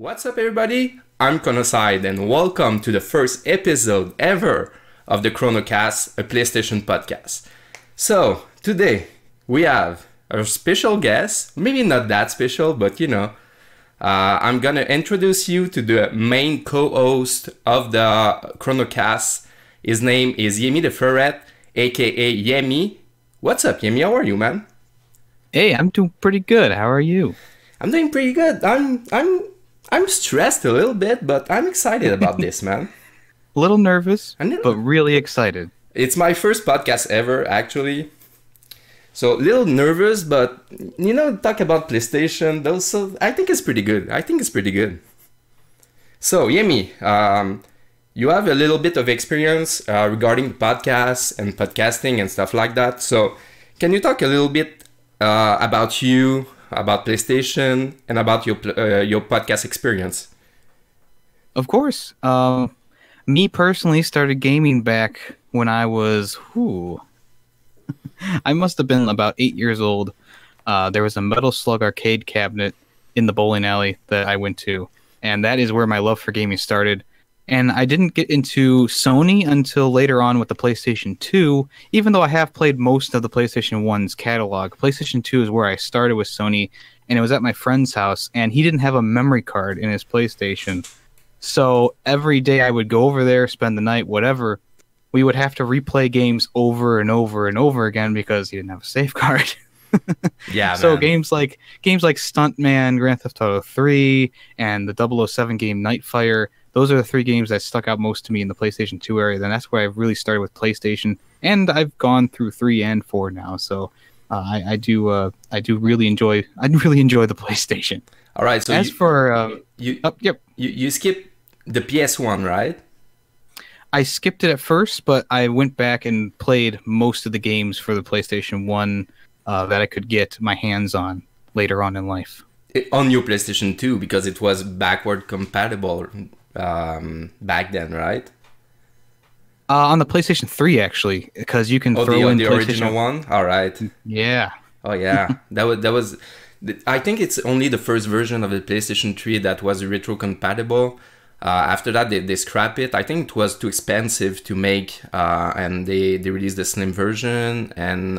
What's up, everybody? I'm CronoCast, and welcome to the first episode ever of the CronoCast, a PlayStation podcast. So, today we have a special guest, maybe not that special, but I'm gonna introduce you to the main co-host of the CronoCast. His name is Yemi the Ferret, aka Yemi. What's up, Yemi? How are you, man? Hey, I'm doing pretty good. How are you? I'm doing pretty good. I'm stressed a little bit, but I'm excited about this, man. A little nervous, but really excited. It's my first podcast ever, actually. So, a little nervous, but, talk about PlayStation. So I think it's pretty good. So, Yemi, you have a little bit of experience regarding podcasts and podcasting and stuff like that. So, can you talk a little bit about you, about PlayStation, and about your podcast experience? Of course. Me personally started gaming back when I was, I must have been about 8 years old. There was a Metal Slug arcade cabinet in the bowling alley that I went to, and that is where my love for gaming started. And I didn't get into Sony until later on with the PlayStation 2, even though I have played most of the PlayStation 1's catalog. PlayStation 2 is where I started with Sony, and it was at my friend's house, and he didn't have a memory card in his PlayStation. So every day I would go over there, spend the night, whatever. We would have to replay games over and over and over again because he didn't have a save card. Yeah, so man. games like Stuntman, Grand Theft Auto 3, and the 007 game Nightfire, those are the three games that stuck out most to me in the PlayStation 2 area. Then that's where I really started with PlayStation, and I've gone through 3 and 4 now. So I do really enjoy the PlayStation. All right. So you skip the PS1, right? I skipped it at first, but I went back and played most of the games for the PlayStation 1 that I could get my hands on later on in life. On your PlayStation 2, because it was backward compatible back then, right? On the PlayStation 3, actually, because you can throw in the original one. All right. Yeah. Oh yeah, that was. I think it's only the first version of the PlayStation 3 that was retro compatible. After that, they scrapped it. I think it was too expensive to make, and they released the slim version. And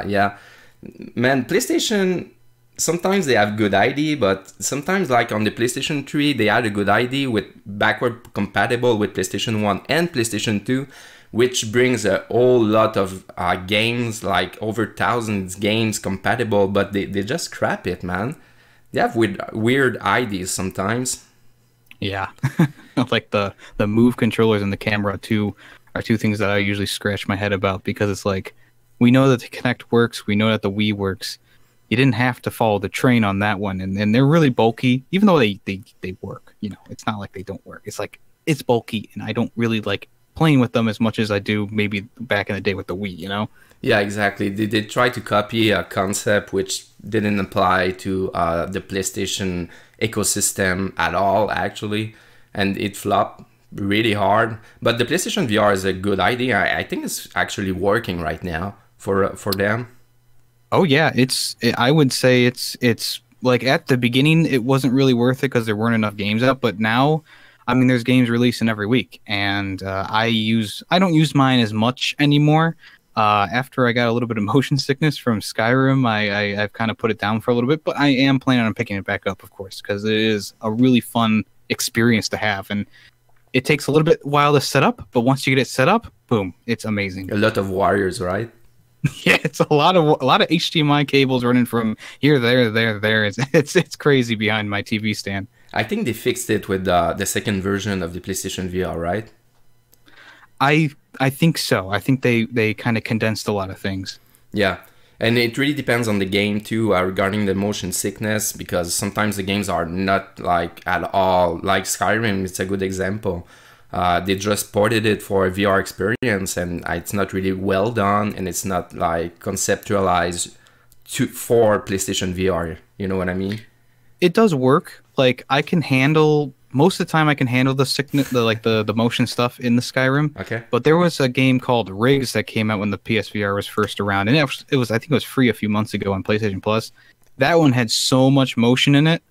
yeah, man, PlayStation. Sometimes they have good ID, but sometimes, like on the PlayStation 3, they had a good ID with backward compatible with PlayStation 1 and PlayStation 2, which brings a whole lot of games, like over thousands games compatible, but they just scrap it, man. They have weird IDs sometimes. Yeah, like the Move controllers and the camera too are two things that I usually scratch my head about, because it's like, we know that the Kinect works, we know that the Wii works. You didn't have to follow the train on that one, and they're really bulky, even though they work. It's not like they don't work. It's like, it's bulky, and I don't really like playing with them as much as I do maybe back in the day with the Wii, Yeah, exactly. They tried to copy a concept which didn't apply to the PlayStation ecosystem at all, actually, and it flopped really hard. But the PlayStation VR is a good idea. I think it's actually working right now for them. Oh yeah, I would say it's like, at the beginning it wasn't really worth it because there weren't enough games out, but now, I mean, there's games releasing every week, and I don't use mine as much anymore. After I got a little bit of motion sickness from Skyrim, I've kind of put it down for a little bit, but I am planning on picking it back up, of course, because it is a really fun experience to have, and it takes a little bit while to set up, but once you get it set up, boom, it's amazing. A lot of wires, right? Yeah, it's a lot of HDMI cables running from here, there. It's crazy behind my TV stand. I think they fixed it with the second version of the PlayStation VR, right? I think so. I think they kind of condensed a lot of things. Yeah, and it really depends on the game too, regarding the motion sickness, because sometimes the games are not like at all. Like Skyrim, it's a good example. They just ported it for a VR experience, and it's not really well done, and it's not like conceptualized for PlayStation VR. You know what I mean? It does work. Like, I can handle most of the time. I can handle the sickness, the motion stuff in the Skyrim. Okay. But there was a game called Riggs that came out when the PSVR was first around, and it was I think it was free a few months ago on PlayStation Plus. That one had so much motion in it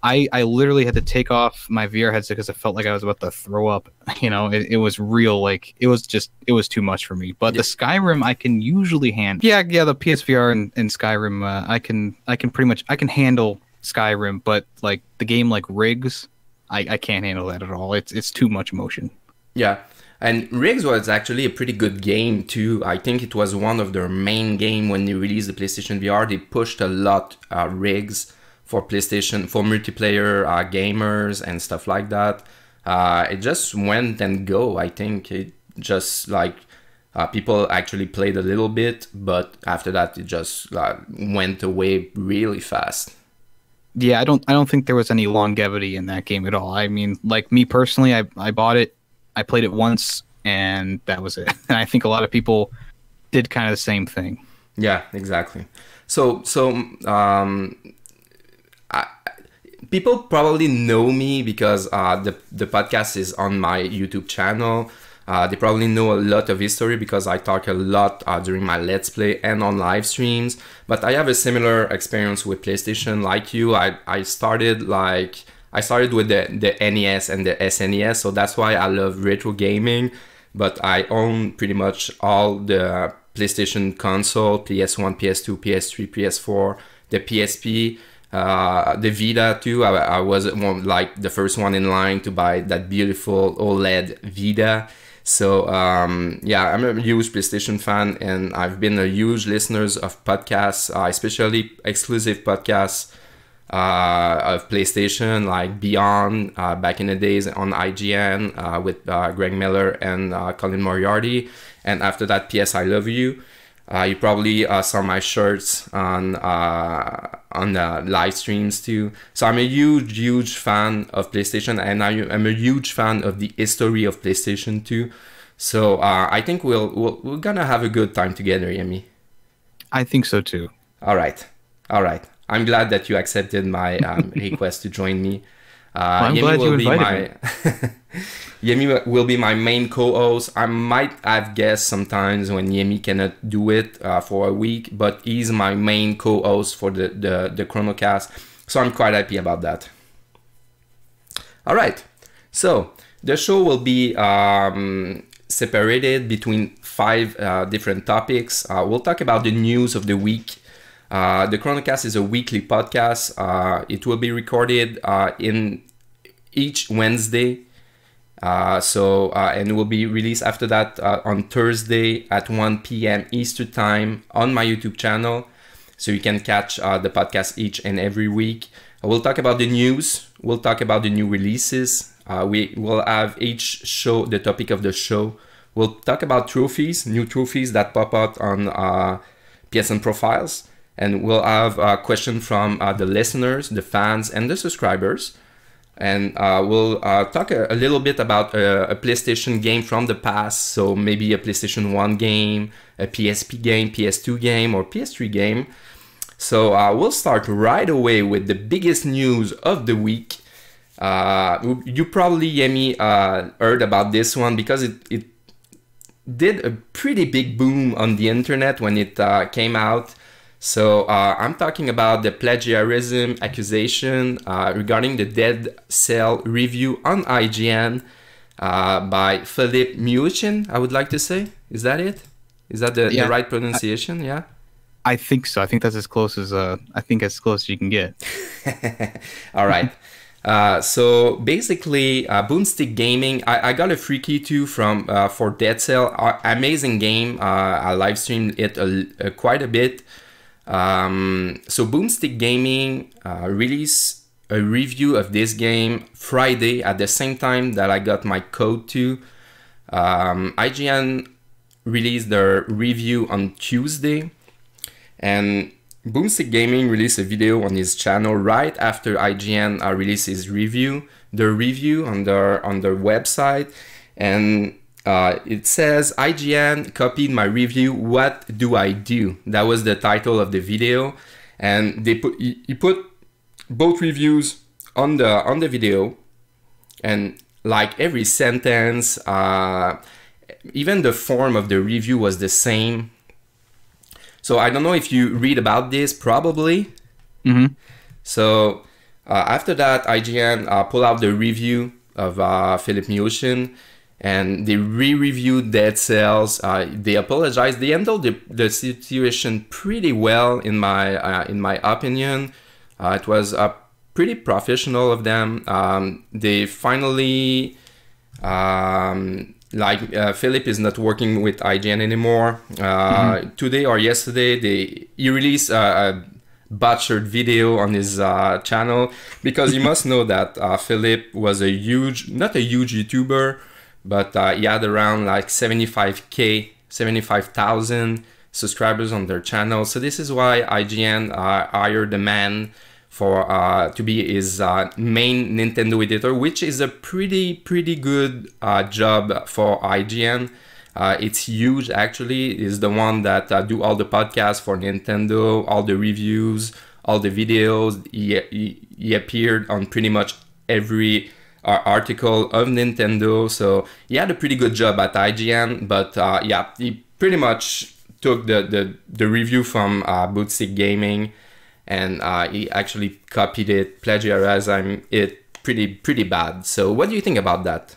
I literally had to take off my VR headset because I felt like I was about to throw up. You know, it was real, like it was too much for me. But the Skyrim I can usually handle. Yeah, the PSVR and Skyrim I can pretty much I can handle Skyrim, but like the game like Rigs, I can't handle that at all. It's too much motion. Yeah. And Rigs was actually a pretty good game too. I think it was one of their main game when they released the PlayStation VR. They pushed a lot Rigs for PlayStation, for multiplayer gamers and stuff like that. It just went and go. I think it just like people actually played a little bit, but after that it just went away really fast. Yeah, I don't think there was any longevity in that game at all. I mean, like me personally, I bought it, I played it once, and that was it. And I think a lot of people did kind of the same thing. Yeah, exactly. So people probably know me because the podcast is on my YouTube channel. They probably know a lot of history because I talk a lot during my Let's Play and on live streams. But I have a similar experience with PlayStation like you. I started with the NES and the SNES, so that's why I love retro gaming. But I own pretty much all the PlayStation console, PS1, PS2, PS3, PS4, the PSP, the Vita too. I was like the first one in line to buy that beautiful OLED Vita. So yeah, I'm a huge PlayStation fan, and I've been a huge listener of podcasts, especially exclusive podcasts of PlayStation, like Beyond, back in the days on IGN with Greg Miller and Colin Moriarty. And after that, PS I Love You. You probably saw my shirts on live streams too. So I'm a huge fan of PlayStation, and I'm a huge fan of the history of PlayStation too. So I think we're gonna have a good time together, Yemi. I think so too. All right. I'm glad that you accepted my request to join me. I'm glad you invited me. Yemi will be my main co-host. I might have guests sometimes when Yemi cannot do it for a week, but he's my main co-host for the CronoCast. So I'm quite happy about that. All right. So the show will be separated between 5 different topics. We'll talk about the news of the week. The CronoCast is a weekly podcast. It will be recorded in each Wednesday. And it will be released after that on Thursday at 1 p.m. Eastern Time on my YouTube channel. So you can catch the podcast each and every week. We'll talk about the news. We'll talk about the new releases. We will have each show, the topic of the show. We'll talk about trophies, new trophies that pop out on PSN profiles. And we'll have a question from the listeners, the fans, and the subscribers. And we'll talk a little bit about a PlayStation game from the past. So maybe a PlayStation 1 game, a PSP game, PS2 game, or PS3 game. So we'll start right away with the biggest news of the week. You probably, Yemi, heard about this one because it did a pretty big boom on the internet when it came out. So I'm talking about the plagiarism accusation regarding the Dead Cell review on IGN by Philippe Muichin, I would like to say. Is that it? Is that the right pronunciation? Yeah. I think so. I think that's as close as as you can get. All right. So basically, Boomstick Gaming, I got a free key too from for Dead Cell. Amazing game. I live streamed it quite a bit. So Boomstick Gaming released a review of this game Friday at the same time that I got my code to. IGN released their review on Tuesday, and Boomstick Gaming released a video on his channel right after IGN released his review. The review on their website, and it says, IGN copied my review, what do I do? That was the title of the video. And he put both reviews on the video, and like every sentence, even the form of the review was the same. So I don't know if you read about this, probably. Mm-hmm. So After that, IGN pulled out the review of Philip Ocean, and they re-reviewed Dead Cells. They apologized. They handled the situation pretty well, in my opinion. It was pretty professional of them. They finally, Philip is not working with IGN anymore. Today or yesterday, he released a butchered video on his channel, because you must know that Philip was not a huge YouTuber, but he had around like 75,000 subscribers on their channel. So this is why IGN hired the man to be his main Nintendo editor, which is a pretty good job for IGN. It's huge, actually. It's the one that do all the podcasts for Nintendo, all the reviews, all the videos. He appeared on pretty much every article of Nintendo. So he had a pretty good job at IGN. But yeah, he pretty much took the review from Bootstick Gaming, and he actually copied it, plagiarized it pretty bad. So what do you think about that?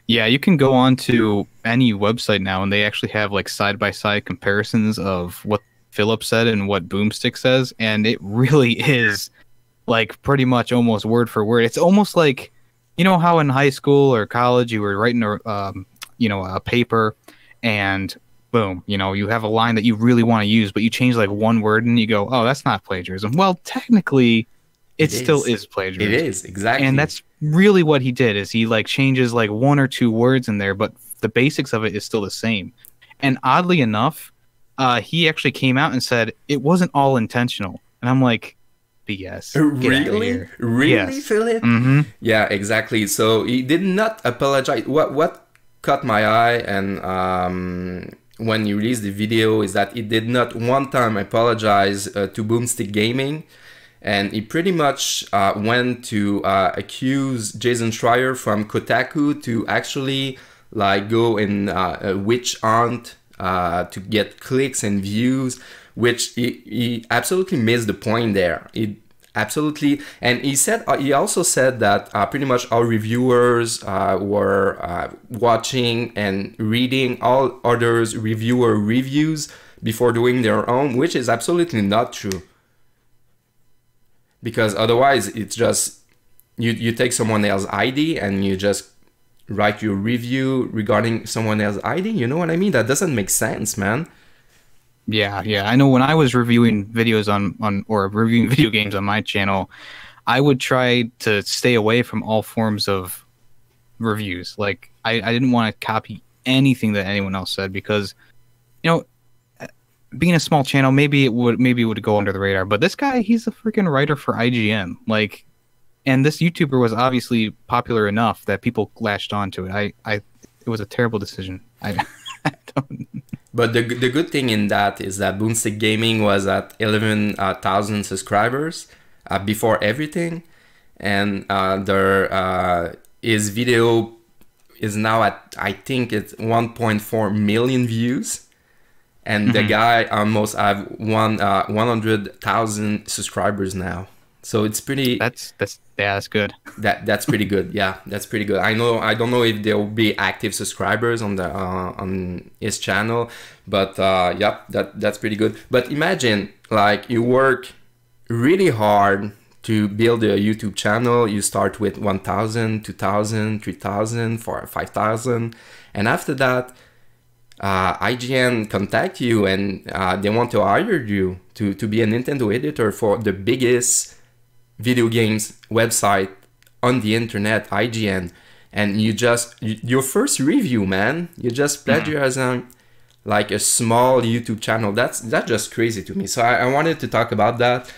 Yeah, you can go on to any website now, and they actually have like side-by-side comparisons of what Philip said and what Boomstick says, and it really is like pretty much almost word for word. It's almost like, you know how in high school or college you were writing a paper, and boom, you have a line that you really want to use, but you change like one word, and you go, oh, that's not plagiarism. Well, technically, it still is plagiarism. It is, exactly. And that's really what he did, is he like changes like one or two words in there, but the basics of it is still the same. And oddly enough, he actually came out and said it wasn't all intentional. And I'm like, BS. Really? Really, yes. Philip? Mm-hmm. Yeah, exactly. So he did not apologize. What caught my eye, and when he released the video, is that he did not one time apologize to Boomstick Gaming. And he pretty much went to accuse Jason Schreier from Kotaku to actually like go in a witch hunt to get clicks and views, which he absolutely missed the point there. Absolutely. And he also said that pretty much all reviewers were watching and reading all others reviewer reviews before doing their own, which is absolutely not true. Because otherwise, it's just you take someone else's ID and you just write your review regarding someone else's ID. You know what I mean? That doesn't make sense, man. Yeah. I know when I was reviewing videos or reviewing video games on my channel, I would try to stay away from all forms of reviews. Like I didn't want to copy anything that anyone else said, because being a small channel, maybe it would go under the radar. But this guy, he's a freaking writer for IGN. Like, and this YouTuber was obviously popular enough that people latched onto it. It was a terrible decision. I don't. But the good thing in that is that Boomstick Gaming was at 11,000 subscribers before everything, and his video is now at, I think it's 1.4 million views. And the guy almost have 100,000 subscribers now, so it's pretty. That's good. That's pretty good. Yeah, that's pretty good. I don't know if there will be active subscribers on his channel, but yeah, that's pretty good. But imagine, like, you work really hard to build a YouTube channel. You start with 1,000, 2,000, 3,000, 5,000, and after that, IGN contact you, and they want to hire you to be a Nintendo editor for the biggest video games website on the internet, IGN, and your first review, man, you just plagiarizing like a small YouTube channel. That's just crazy to me. So I wanted to talk about that.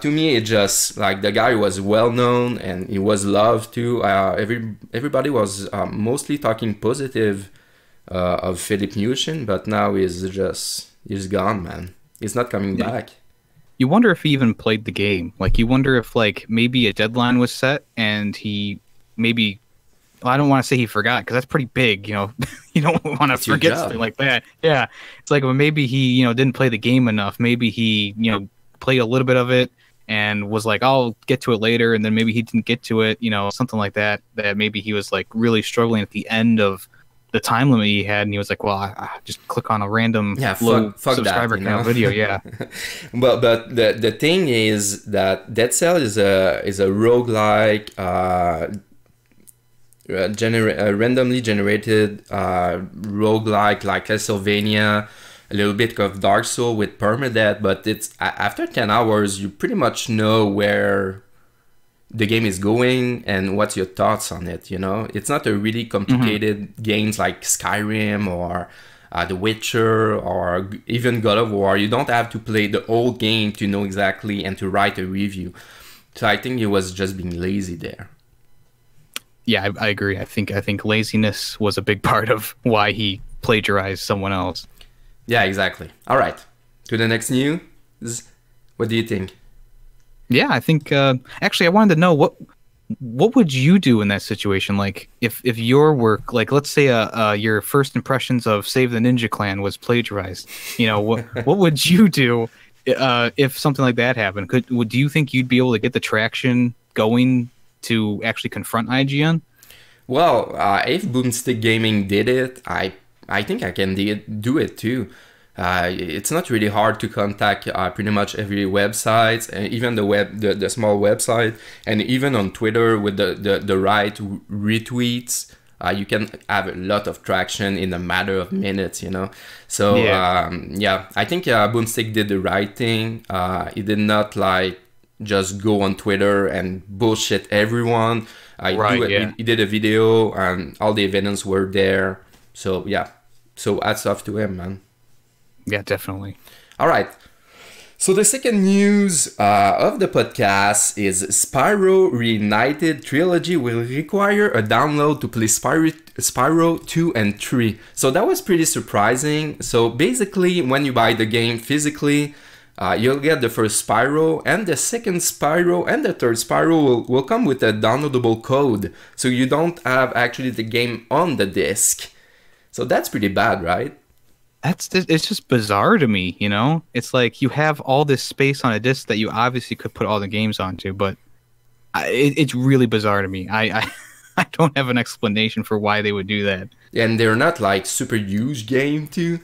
To me, it just like the guy was well known and he was loved too. Everybody was mostly talking positive of Philip Ocean, but now he's gone, man. He's not coming back. You wonder if he even played the game. Like, you wonder if like maybe a deadline was set and he maybe. Well, I don't want to say he forgot, because that's pretty big. You don't want to forget something like that. Yeah, it's like, well, maybe he didn't play the game enough. Maybe he played a little bit of it and was like, I'll get to it later, and then maybe he didn't get to it, something like that, that maybe he was like really struggling at the end of the time limit he had, and he was like, well, I just click on a random low fuck subscriber that, count video. Yeah. but the thing is that Dead Cell is a roguelike randomly generated roguelike like Castlevania, a little bit of Dark Soul with permadeath, but it's after 10 hours you pretty much know where the game is going and what's your thoughts on it. It's not a really complicated games like Skyrim or The Witcher or even God of War. You don't have to play the whole game to know exactly and to write a review. So I think he was just being lazy there. Yeah, I agree. I think laziness was a big part of why he plagiarized someone else. Yeah, exactly. All right, to the next news. What do you think? Yeah, I think actually I wanted to know what would you do in that situation? Like if your work, like let's say your first impressions of Save the Ninja Clan was plagiarized, what would you do if something like that happened? Do you think you'd be able to get the traction going to actually confront IGN? Well, if Boomstick Gaming did it, I think I can do it too. It's not really hard to contact pretty much every website, even the small website, and even on Twitter with the right retweets. You can have a lot of traction in a matter of minutes, So yeah, I think Boomstick did the right thing. He did not like just go on Twitter and bullshit everyone. He did a video and all the evidence were there. So yeah, so hats off to him, man. Yeah, definitely. All right. So the second news of the podcast is Spyro Reunited Trilogy will require a download to play Spyro 2 and 3. So that was pretty surprising. So basically, when you buy the game physically, you'll get the first Spyro, and the second Spyro and the third Spyro will come with a downloadable code. So you don't have actually the game on the disc. So that's pretty bad, right? It's just bizarre to me, It's like you have all this space on a disc that you obviously could put all the games onto, but it's really bizarre to me. I don't have an explanation for why they would do that. And they're not like super huge game too.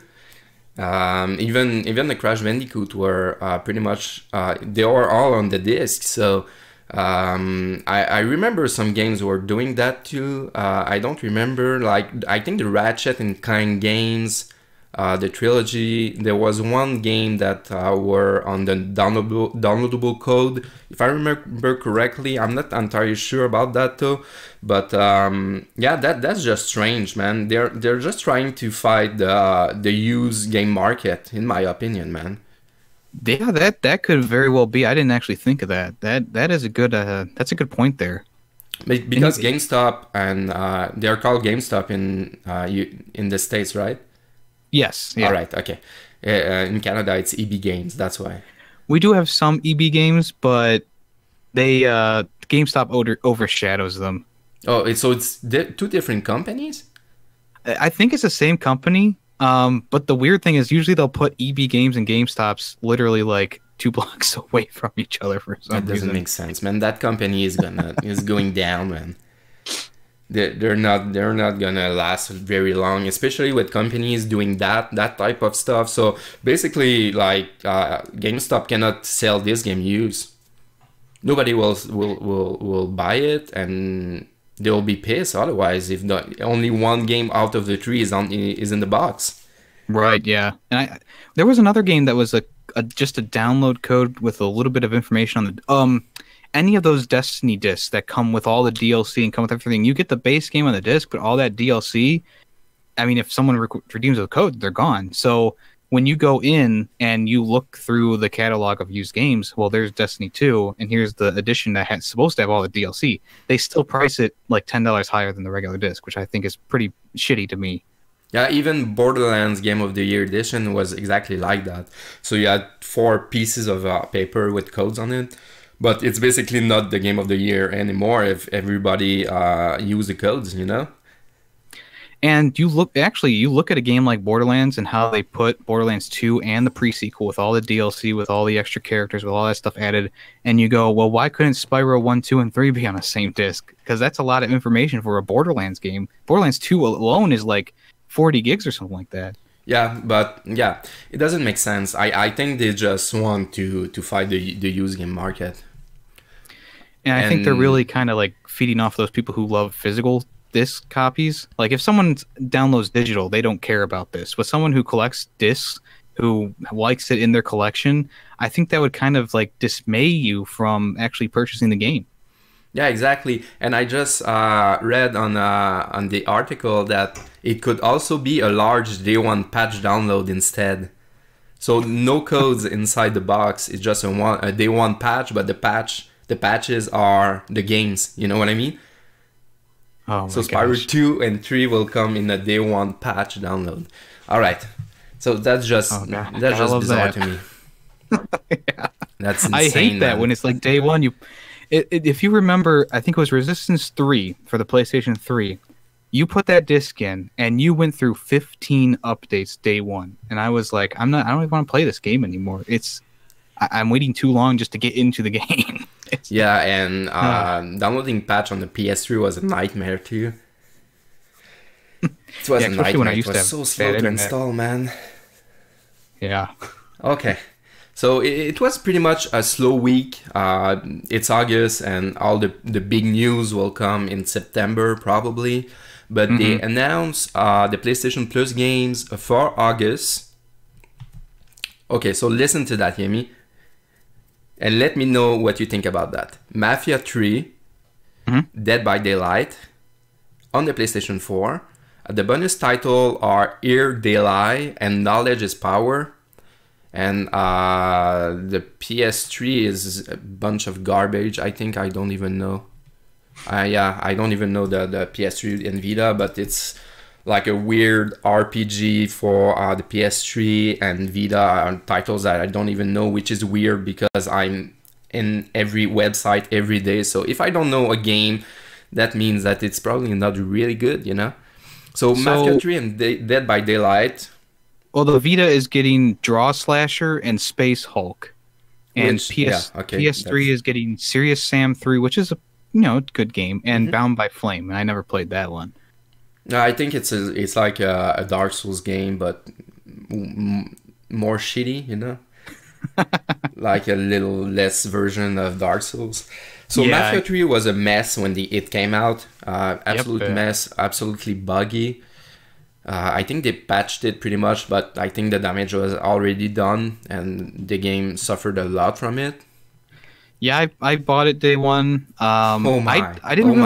Even the Crash Bandicoot were pretty much they were all on the disc. So I remember some games were doing that too. I don't remember, like I think the Ratchet and Clank games. The trilogy, there was one game that were on the downloadable code. If I remember correctly, I'm not entirely sure about that though. But yeah, that's just strange, man. They're just trying to fight the used game market, in my opinion, man. Yeah, that could very well be. I didn't actually think of that. That is a good that's a good point there. Because GameStop and they're called GameStop in the States, right? Yes. Yeah. All right. Okay. In Canada, it's EB Games. That's why. We do have some EB games, but they GameStop overshadows them. Oh, so it's two different companies? I think it's the same company. But the weird thing is usually they'll put EB Games and GameStops literally like 2 blocks away from each other for some reason. That doesn't make sense, man. That company is going down, man. They're not gonna last very long, especially with companies doing that type of stuff. So basically, like GameStop cannot sell this game used. Nobody will buy it, and they'll be pissed otherwise if only one game out of the 3 is in the box. Right. Yeah. And there was another game that was just a download code with a little bit of information on the any of those Destiny discs that come with all the DLC and come with everything, you get the base game on the disc, but all that DLC, I mean, if someone redeems a code, they're gone. So when you go in and you look through the catalog of used games, well, there's Destiny 2, and here's the edition that's supposed to have all the DLC. They still price it like $10 higher than the regular disc, which I think is pretty shitty to me. Yeah, even Borderlands Game of the Year edition was exactly like that. So you had 4 pieces of paper with codes on it. But it's basically not the Game of the Year anymore if everybody use the codes, And you look at a game like Borderlands and how they put Borderlands 2 and the pre-sequel with all the DLC, with all the extra characters, with all that stuff added, and you go, well, why couldn't Spyro 1, 2, and 3 be on the same disc? Because that's a lot of information for a Borderlands game. Borderlands 2 alone is like 40 gigs or something like that. Yeah, but yeah, it doesn't make sense. I think they just want to fight the used game market. And I think they're really kind of like feeding off those people who love physical disc copies. Like if someone downloads digital, they don't care about this. But someone who collects discs, who likes it in their collection, I think that would kind of like dismay you from actually purchasing the game. Yeah, exactly. And I just read on the article that it could also be a large day one patch download instead. So no codes inside the box. It's just a day one patch, but the patches are the games. You know what I mean? Oh my so Spyro gosh. 2 and 3 will come in a day one patch download. All right. So that's just bizarre to me. Yeah. That's insane. I hate that man. when it's like day one. If you remember, I think it was Resistance 3 for the PlayStation 3. You put that disc in, and you went through 15 updates day one, and I was like, I don't even want to play this game anymore. I'm waiting too long just to get into the game. Yeah, and downloading patch on the PS3 was a nightmare too. It was a nightmare. When I it used was to have so slow to install, man. Yeah. Okay. So it was pretty much a slow week. It's August, and all the big news will come in September probably. But they announced the PlayStation Plus games for August. Okay, so listen to that, Yemi. And let me know what you think about that. Mafia 3, Dead by Daylight, on the PlayStation 4. The bonus title are Ear Daylight and Knowledge is Power. And the PS3 is a bunch of garbage. I think I don't even know. I don't even know the PS3 and Vita, but it's like a weird RPG for the PS3 and Vita titles that I don't even know, which is weird because I'm in every website every day. So if I don't know a game, that means that it's probably not really good, you know? So Mafia 3 and Dead by Daylight. Well, the Vita is getting Draw Slasher and Space Hulk. And PS3 is getting Serious Sam 3, which is a good game, and Bound by Flame, and I never played that one. No, I think it's like a Dark Souls game, but more shitty, you know? Like a little less version of Dark Souls. So yeah, Mafia 3 was a mess when it came out. Absolute mess, absolutely buggy. I think they patched it pretty much, but I think the damage was already done, and the game suffered a lot from it. Yeah, I bought it day one. I didn't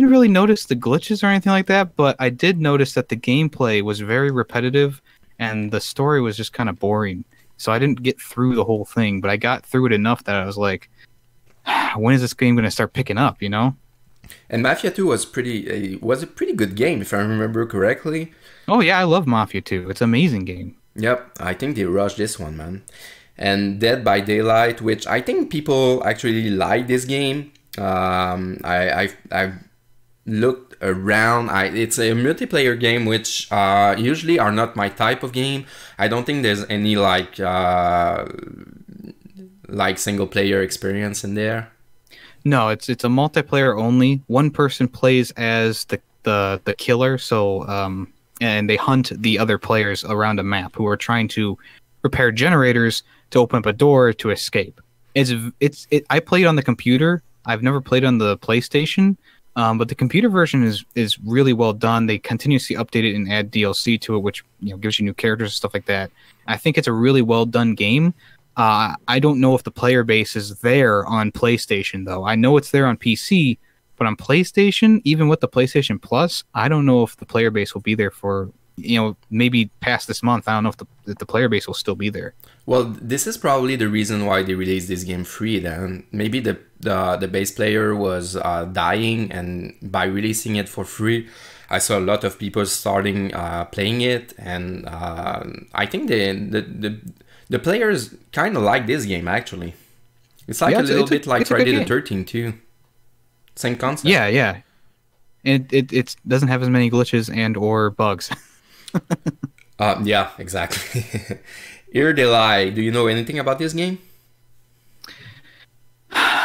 really notice the glitches or anything like that, but I did notice that the gameplay was very repetitive and the story was just kind of boring. So I didn't get through the whole thing, but I got through it enough that I was like, when is this game going to start picking up, you know? And Mafia 2 was a pretty good game, if I remember correctly. Oh yeah, I love Mafia 2. It's an amazing game. Yep, I think they rushed this one, man. And Dead by Daylight, which I think people actually like this game. I've looked around. It's a multiplayer game, which usually are not my type of game. I don't think there's any like single player experience in there. No, it's a multiplayer only. One person plays as the killer, so and they hunt the other players around a map who are trying to repair generators to open up a door to escape. I played on the computer. I've never played on the PlayStation, but the computer version is really well done. They continuously update it and add DLC to it, which gives you new characters and stuff like that. I think it's a really well done game. I don't know if the player base is there on PlayStation, though. I know it's there on PC, but on PlayStation, even with the PlayStation Plus, I don't know if the player base will be there for, maybe past this month. I don't know if the player base will still be there. Well, this is probably the reason why they released this game free then. Maybe the base player was dying, and by releasing it for free, I saw a lot of people starting playing it, and I think the players kind of like this game, actually. It's like a little bit like Friday the 13th, too. Same concept. Yeah. It doesn't have as many glitches and or bugs. Yeah, exactly. Here They Lie. Do you know anything about this game?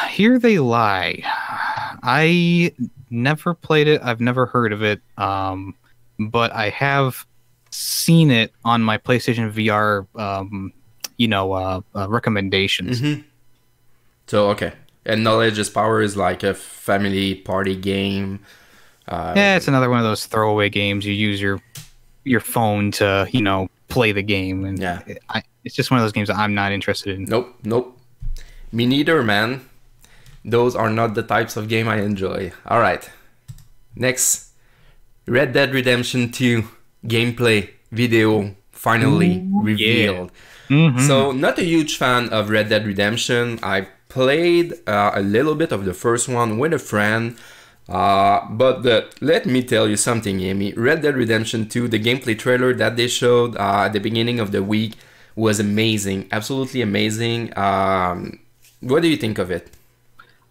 Here They Lie. I never played it. I've never heard of it. But I have seen it on my PlayStation VR, recommendations. Mm-hmm. So, okay. And Knowledge is Power is like a family party game. Yeah, it's another one of those throwaway games. You use your phone to, play the game, and Yeah. it's just one of those games that I'm not interested in. Nope. Me neither, man. Those are not the types of game I enjoy. All right. Next, Red Dead Redemption 2 gameplay video finally revealed. Yeah. Mm-hmm. So, not a huge fan of Red Dead Redemption. I played a little bit of the first one with a friend. But let me tell you something, Amy. Red Dead Redemption 2, the gameplay trailer that they showed at the beginning of the week was amazing. Absolutely amazing. What do you think of it?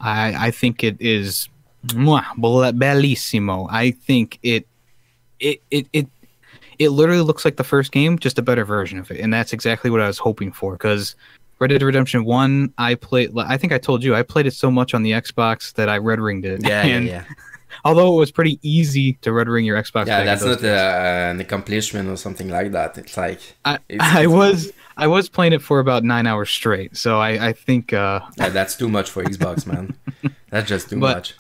I think it is bellissimo. I think it literally looks like the first game, just a better version of it, and that's exactly what I was hoping for. Because Red Dead Redemption 1, I think I told you, I played it so much on the Xbox that I red ringed it. Yeah. Although it was pretty easy to red ring your Xbox. Yeah, that's not an accomplishment or something like that. It's like I was playing it for about 9 hours straight, so I think yeah, that's too much for Xbox, man. That's just too much.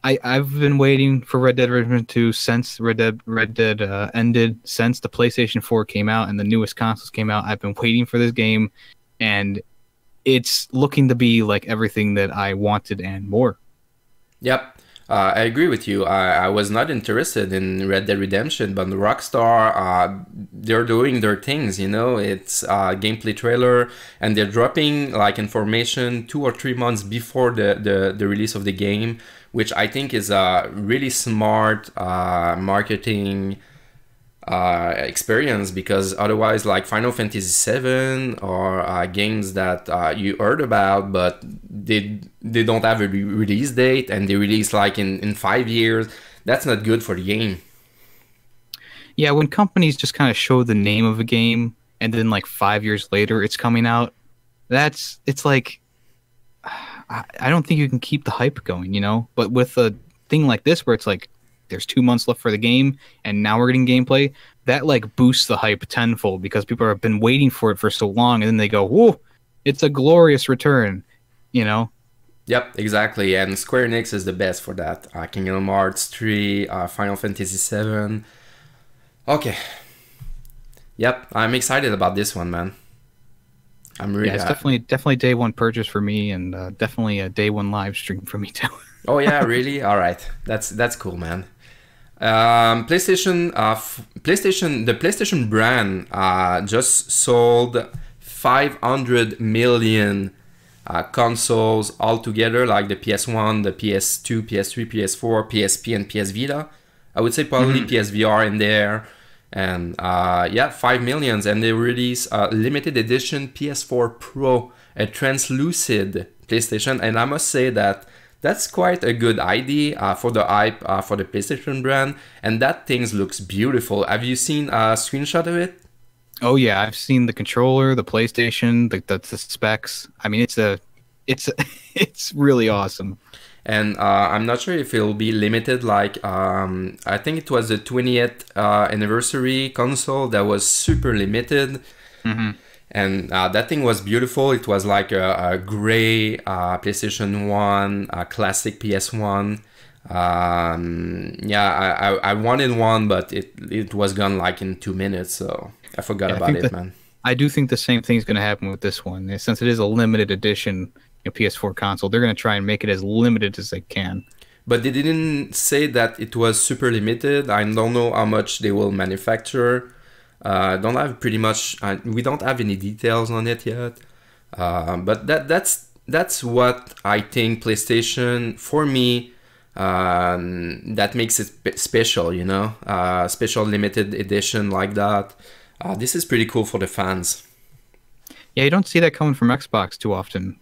I've been waiting for Red Dead Redemption 2 since Red Dead ended, since the PlayStation 4 came out and the newest consoles came out. I've been waiting for this game, and it's looking to be like everything that I wanted and more. Yep. I agree with you. I was not interested in Red Dead Redemption, but Rockstar, they're doing their things, It's a gameplay trailer, and they're dropping like information 2 or 3 months before the release of the game, which I think is a really smart marketing experience, because otherwise, like Final Fantasy VII or games that you heard about, but they don't have a release date, and they release like in 5 years, that's not good for the game. Yeah, when companies just kind of show the name of a game and then like 5 years later it's coming out, it's like, I don't think you can keep the hype going, But with a thing like this where it's like, there's 2 months left for the game, and now we're getting gameplay, that like boosts the hype tenfold, because people have been waiting for it for so long, and then they go, whoa, it's a glorious return, Yep, exactly. And Square Enix is the best for that. Kingdom Hearts 3, Final Fantasy 7. Okay. Yep, I'm excited about this one, man. I'm really it's definitely day one purchase for me, and definitely a day one live stream for me too. Oh yeah, really? All right, that's cool, man. PlayStation, the PlayStation brand just sold 500 million consoles altogether, like the PS1, the PS2, PS3, PS4, PSP, and PS Vita. I would say probably PSVR in there. And 5 millions. And they release a limited edition PS4 Pro, a translucid PlayStation. And I must say that that's quite a good idea for the hype for the PlayStation brand. And that thing looks beautiful. Have you seen a screenshot of it? Oh yeah, I've seen the controller, the PlayStation, the specs. I mean, it's really awesome. And I'm not sure if it'll be limited. Like I think it was the 20th anniversary console that was super limited. And that thing was beautiful. It was like a gray PlayStation 1, a classic PS1. I wanted one, but it was gone like in 2 minutes, so I forgot about it, man. I do think the same thing's going to happen with this one. Since it is a limited edition PS4 console, they're going to try and make it as limited as they can. But they didn't say that it was super limited. I don't know how much they will manufacture. Don't have pretty much. We don't have any details on it yet. But that's what I think PlayStation, for me, that makes it special. Special limited edition like that. This is pretty cool for the fans. Yeah, you don't see that coming from Xbox too often,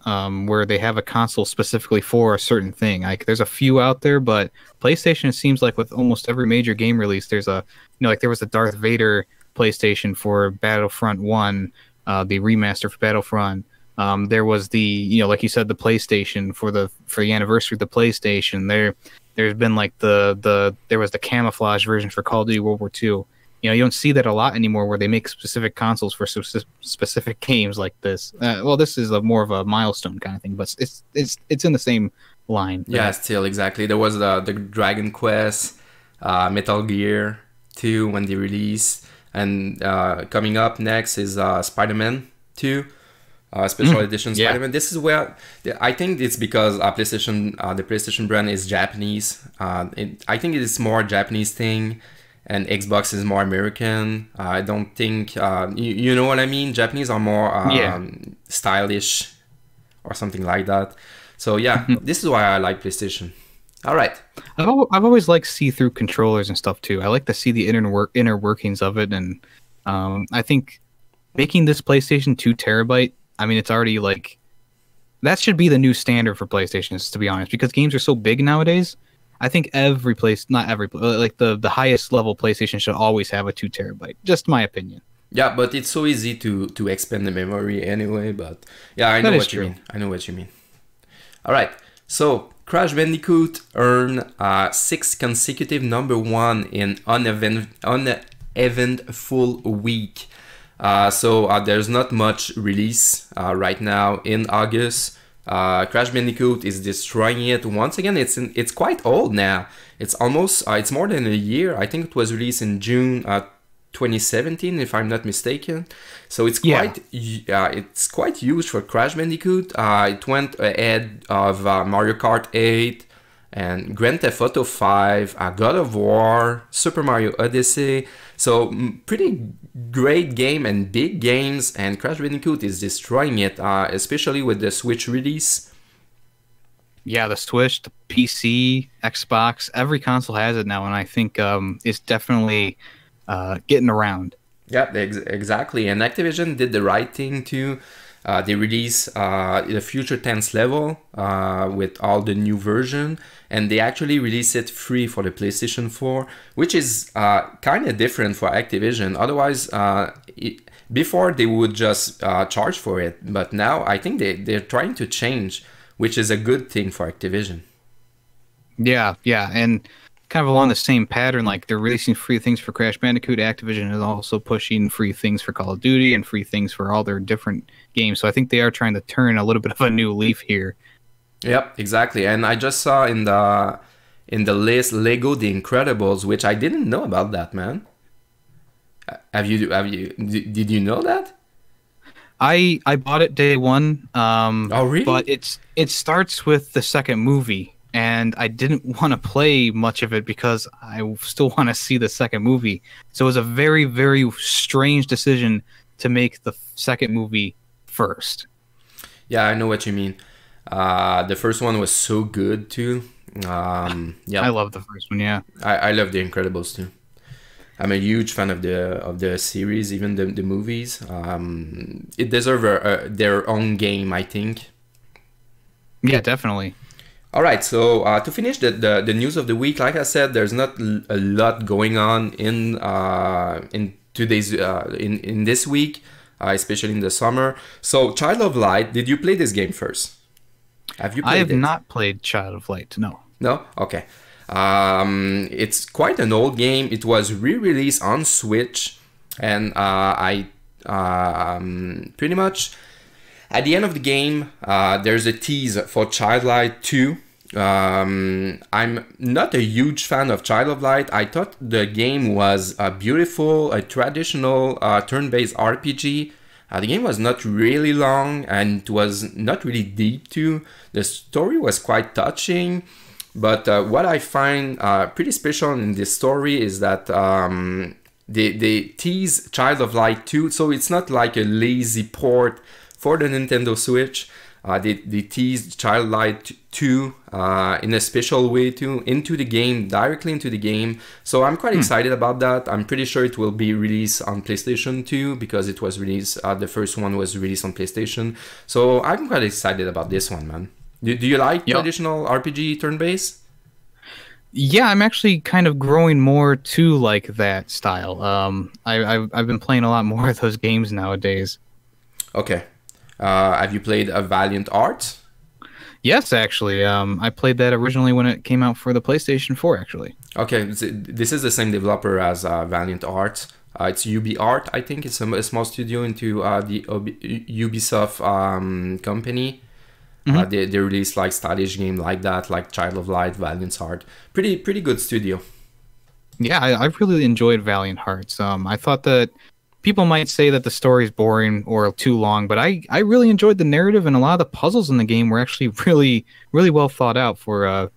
where they have a console specifically for a certain thing. Like, there's a few out there, but PlayStation, it seems like with almost every major game release, there's a, like there was the Darth Vader PlayStation for Battlefront 1, the remaster for Battlefront. There was the, like you said, the PlayStation for the anniversary of the PlayStation. There's been like there was the camouflage version for Call of Duty World War II. You don't see that a lot anymore, where they make specific consoles for specific games like this. Well, this is more of a milestone kind of thing, but it's in the same line. Yeah, still exactly. There was the Dragon Quest, Metal Gear 2 when they released, and coming up next is Spider-Man 2. Special edition Spider-Man. Yeah. This is where I think it's because PlayStation, the PlayStation brand is Japanese. I think it is more Japanese thing, and Xbox is more American. I don't think you know what I mean. Japanese are more stylish or something like that. So yeah, this is why I like PlayStation. All right. I've always liked see-through controllers and stuff too. I like to see the inner workings of it, and I think making this PlayStation 2 terabyte. I mean, it's already like, that should be the new standard for PlayStations, to be honest, because games are so big nowadays. I think like the highest level PlayStation should always have a 2 terabyte. Just my opinion. Yeah, but it's so easy to expand the memory anyway. But yeah, I know what you mean. I know what you mean. All right. So Crash Bandicoot earned 6 consecutive #1 in Uneventful week. So there's not much release right now in August. Crash Bandicoot is destroying it once again. It's quite old now. It's almost it's more than a year. I think it was released in June 2017, if I'm not mistaken. So it's quite huge for Crash Bandicoot. It went ahead of Mario Kart 8 and Grand Theft Auto 5, God of War, Super Mario Odyssey. So pretty great game and big games, and Crash Bandicoot is destroying it, especially with the Switch release. Yeah, the Switch, the PC, Xbox, every console has it now, and I think it's definitely getting around. Yeah, exactly. And Activision did the right thing too. They released the Future Tense level with all the new version, and they actually released it free for the PlayStation 4, which is kind of different for Activision. Otherwise, before they would just charge for it, but now I think they're trying to change, which is a good thing for Activision. Yeah, and kind of along the same pattern, like they're releasing free things for Crash Bandicoot. Activision is also pushing free things for Call of Duty and free things for all their different games. So I think they are trying to turn a little bit of a new leaf here. Yep, exactly. And I just saw in the list Lego The Incredibles, which I didn't know about that, man. Did you know that? I bought it day one. Oh, really? But it starts with the second movie. And I didn't want to play much of it because I still want to see the second movie. So it was a very, very strange decision to make the second movie first. Yeah, I know what you mean. The first one was so good too. Yeah, I love the first one. Yeah, I love The Incredibles too. I'm a huge fan of the series, even the movies. It deserves their own game, I think. Yeah, definitely. All right, so to finish the news of the week, like I said, there's not a lot going on in today's in this week, especially in the summer. So, Child of Light, did you play this game first? Have you played it? I have not played Child of Light, no. No? Okay. It's quite an old game. It was re-released on Switch, and I pretty much... At the end of the game, there's a tease for Child of Light 2. I'm not a huge fan of Child of Light. I thought the game was beautiful, a traditional turn-based RPG. The game was not really long, and it was not really deep too. The story was quite touching, but what I find pretty special in this story is that they tease Child of Light 2, so it's not like a lazy port for the Nintendo Switch. They teased Childlight 2 in a special way too, into the game, directly into the game. So I'm quite excited about that. I'm pretty sure it will be released on PlayStation 2 because it was released, the first one was released on PlayStation. So I'm quite excited about this one, man. Do you like traditional RPG turn-based? Yeah, I'm actually kind of growing more to like that style. I've been playing a lot more of those games nowadays. Okay. Have you played a Valiant Arts? Yes, actually. I played that originally when it came out for the PlayStation 4, actually. Okay, this is the same developer as Valiant Arts. It's UbiArt, I think. It's a small studio into the Ubisoft company. They release like stylish game like that, like Child of Light, Valiant Heart. Pretty good studio. Yeah, I really enjoyed Valiant Hearts. I thought that people might say that the story is boring or too long, but I really enjoyed the narrative, and a lot of the puzzles in the game were actually really well thought out for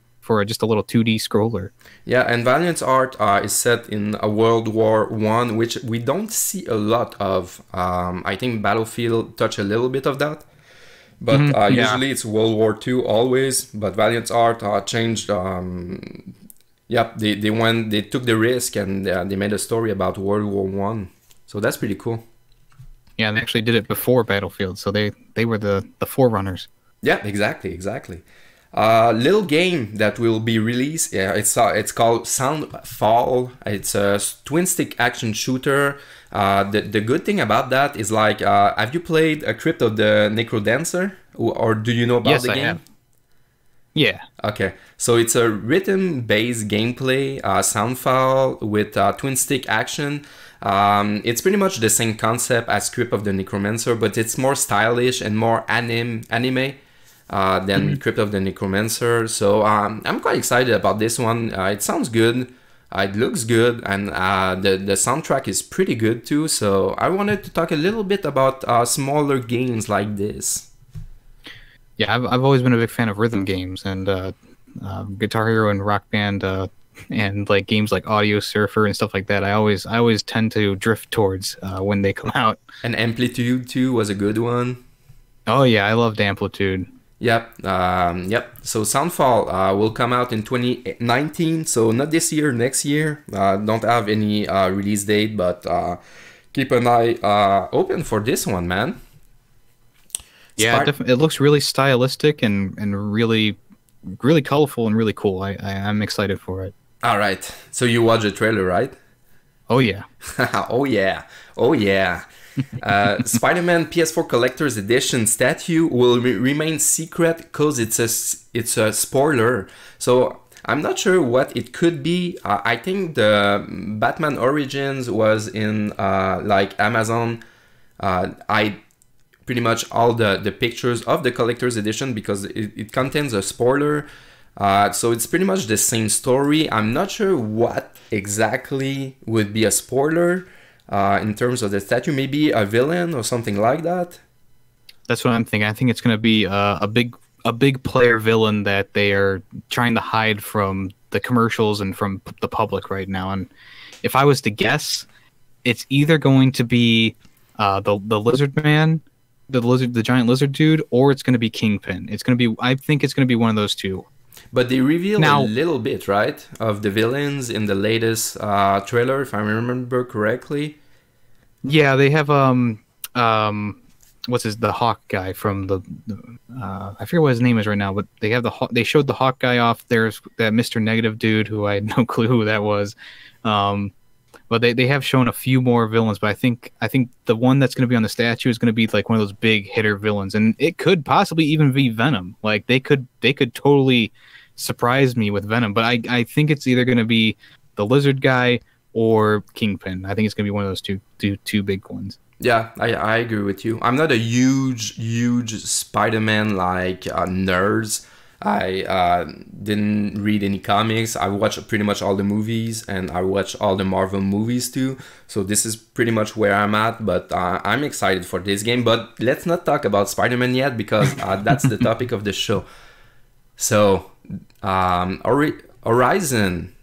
just a little 2D scroller. Yeah, and Valiant Heart is set in a World War One, which we don't see a lot of. I think Battlefield touch a little bit of that. But usually it's World War II always. But Valiant Art changed. They took the risk and they made a story about World War One. So that's pretty cool. Yeah, they actually did it before Battlefield, so they were the forerunners. Yeah, exactly. Little game that will be released. Yeah, it's called Soundfall. It's a twin stick action shooter. The good thing about that is like, have you played a Crypt of the Necrodancer, or do you know about the game? Yes, I have. Yeah. Okay, so it's a rhythm-based gameplay, Soundfall with twin stick action. It's pretty much the same concept as Crypt of the Necromancer, but it's more stylish and more anime than Crypt of the Necromancer. So I'm quite excited about this one. It sounds good. It looks good, and the soundtrack is pretty good too. So I wanted to talk a little bit about smaller games like this. Yeah, I've always been a big fan of rhythm games and Guitar Hero and Rock Band, and like games like Audio Surfer and stuff like that. I always tend to drift towards when they come out. And Amplitude too was a good one. Oh yeah, I loved Amplitude. Yep. So Soundfall will come out in 2019. So not this year, next year. Don't have any release date, but keep an eye open for this one, man. Yeah, it looks really stylistic and really colorful and really cool. I'm excited for it. All right. So you watched the trailer, right? Oh yeah. Oh yeah. Spider-Man PS4 Collector's Edition statue will remain secret because it's a spoiler. So I'm not sure what it could be. I think the Batman Origins was in like Amazon. I pretty much all the pictures of the Collector's Edition because it contains a spoiler. So it's pretty much the same story. I'm not sure what exactly would be a spoiler. In terms of the statue, maybe a villain or something like that. That's what I'm thinking. I think it's going to be a big player villain that they are trying to hide from the commercials and from the public right now. And if I was to guess, it's either going to be the Lizard Man, the giant lizard dude, or it's going to be Kingpin. I think it's going to be one of those two. But they reveal a little bit, right, of the villains in the latest trailer, if I remember correctly. Yeah, they have the Hawk guy from the I forget what his name is right now, but they showed the Hawk guy off. There's that Mr. Negative dude who I had no clue who that was. But they have shown a few more villains, but I think the one that's going to be on the statue is going to be like one of those big hitter villains, and it could possibly even be Venom. Like they could totally surprise me with Venom, but I think it's either going to be the lizard guy or Kingpin. I think it's going to be one of those two big ones. Yeah, I agree with you. I'm not a huge Spider-Man like nerd. I didn't read any comics. I watched pretty much all the movies, and I watched all the Marvel movies too. So this is pretty much where I'm at, but I'm excited for this game. But let's not talk about Spider-Man yet, because that's the topic of the show. So Horizon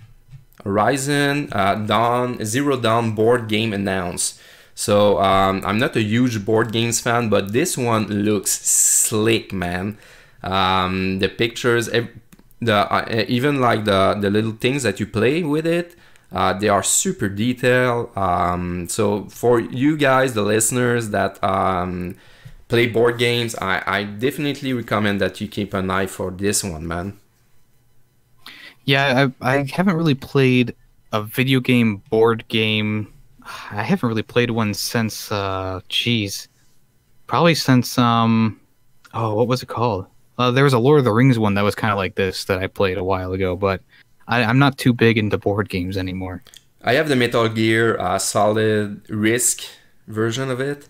Zero Dawn board game announced. So I'm not a huge board games fan, but this one looks slick, man. The pictures, even like the little things that you play with it, they are super detailed. So for you guys, the listeners that play board games, I definitely recommend that you keep an eye for this one, man. Yeah, I haven't really played a video game board game. I haven't really played one since probably since what was it called? There was a Lord of the Rings one that was kind of like this that I played a while ago, but I'm not too big into board games anymore. I have the Metal Gear Solid Risk version of it.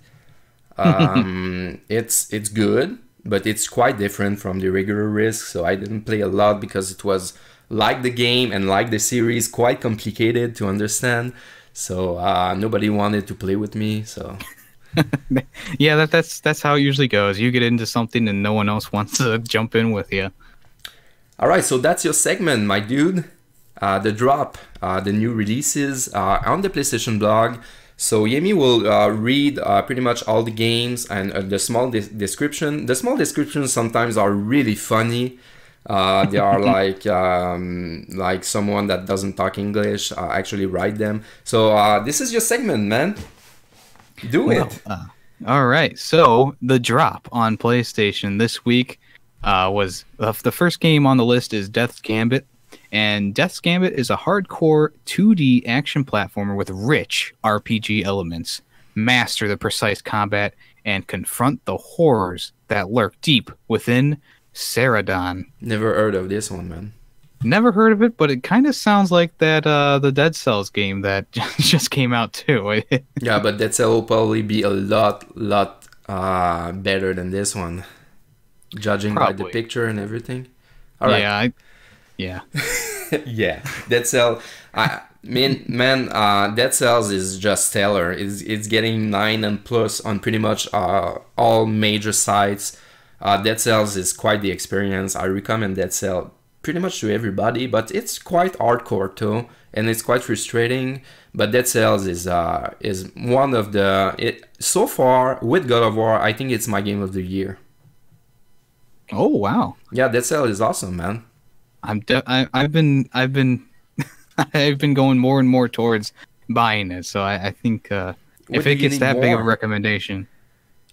It's good, but it's quite different from the regular Risk, so I didn't play a lot because it was, like the game and like the series, quite complicated to understand. So nobody wanted to play with me. So yeah, that's how it usually goes. You get into something and no one else wants to jump in with you. All right, so that's your segment, my dude. The drop, the new releases on the PlayStation blog. So Yemi will read pretty much all the games and the small description. The small descriptions sometimes are really funny. They are like someone that doesn't talk English actually write them. So this is your segment, man. Do it. All right. So the drop on PlayStation this week was the first game on the list is Death's Gambit. And Death's Gambit is a hardcore 2D action platformer with rich RPG elements. Master the precise combat and confront the horrors that lurk deep within Ceradon. Never heard of this one, man. Never heard of it, but it kind of sounds like that the Dead Cells game that just came out too. Yeah, but Dead Cell will probably be a lot better than this one, judging by the picture and everything. All right. Yeah. Yeah, Dead Cell. Dead Cells is just stellar. It's getting 9 and plus on pretty much all major sites. Dead Cells is quite the experience. I recommend Dead Cell pretty much to everybody, but it's quite hardcore too, and it's quite frustrating. But Dead Cells is one of so far with God of War. I think it's my game of the year. Oh wow! Yeah, Dead Cell is awesome, man. I've been I've been going more and more towards buying it. So I think if it gets that big of a recommendation,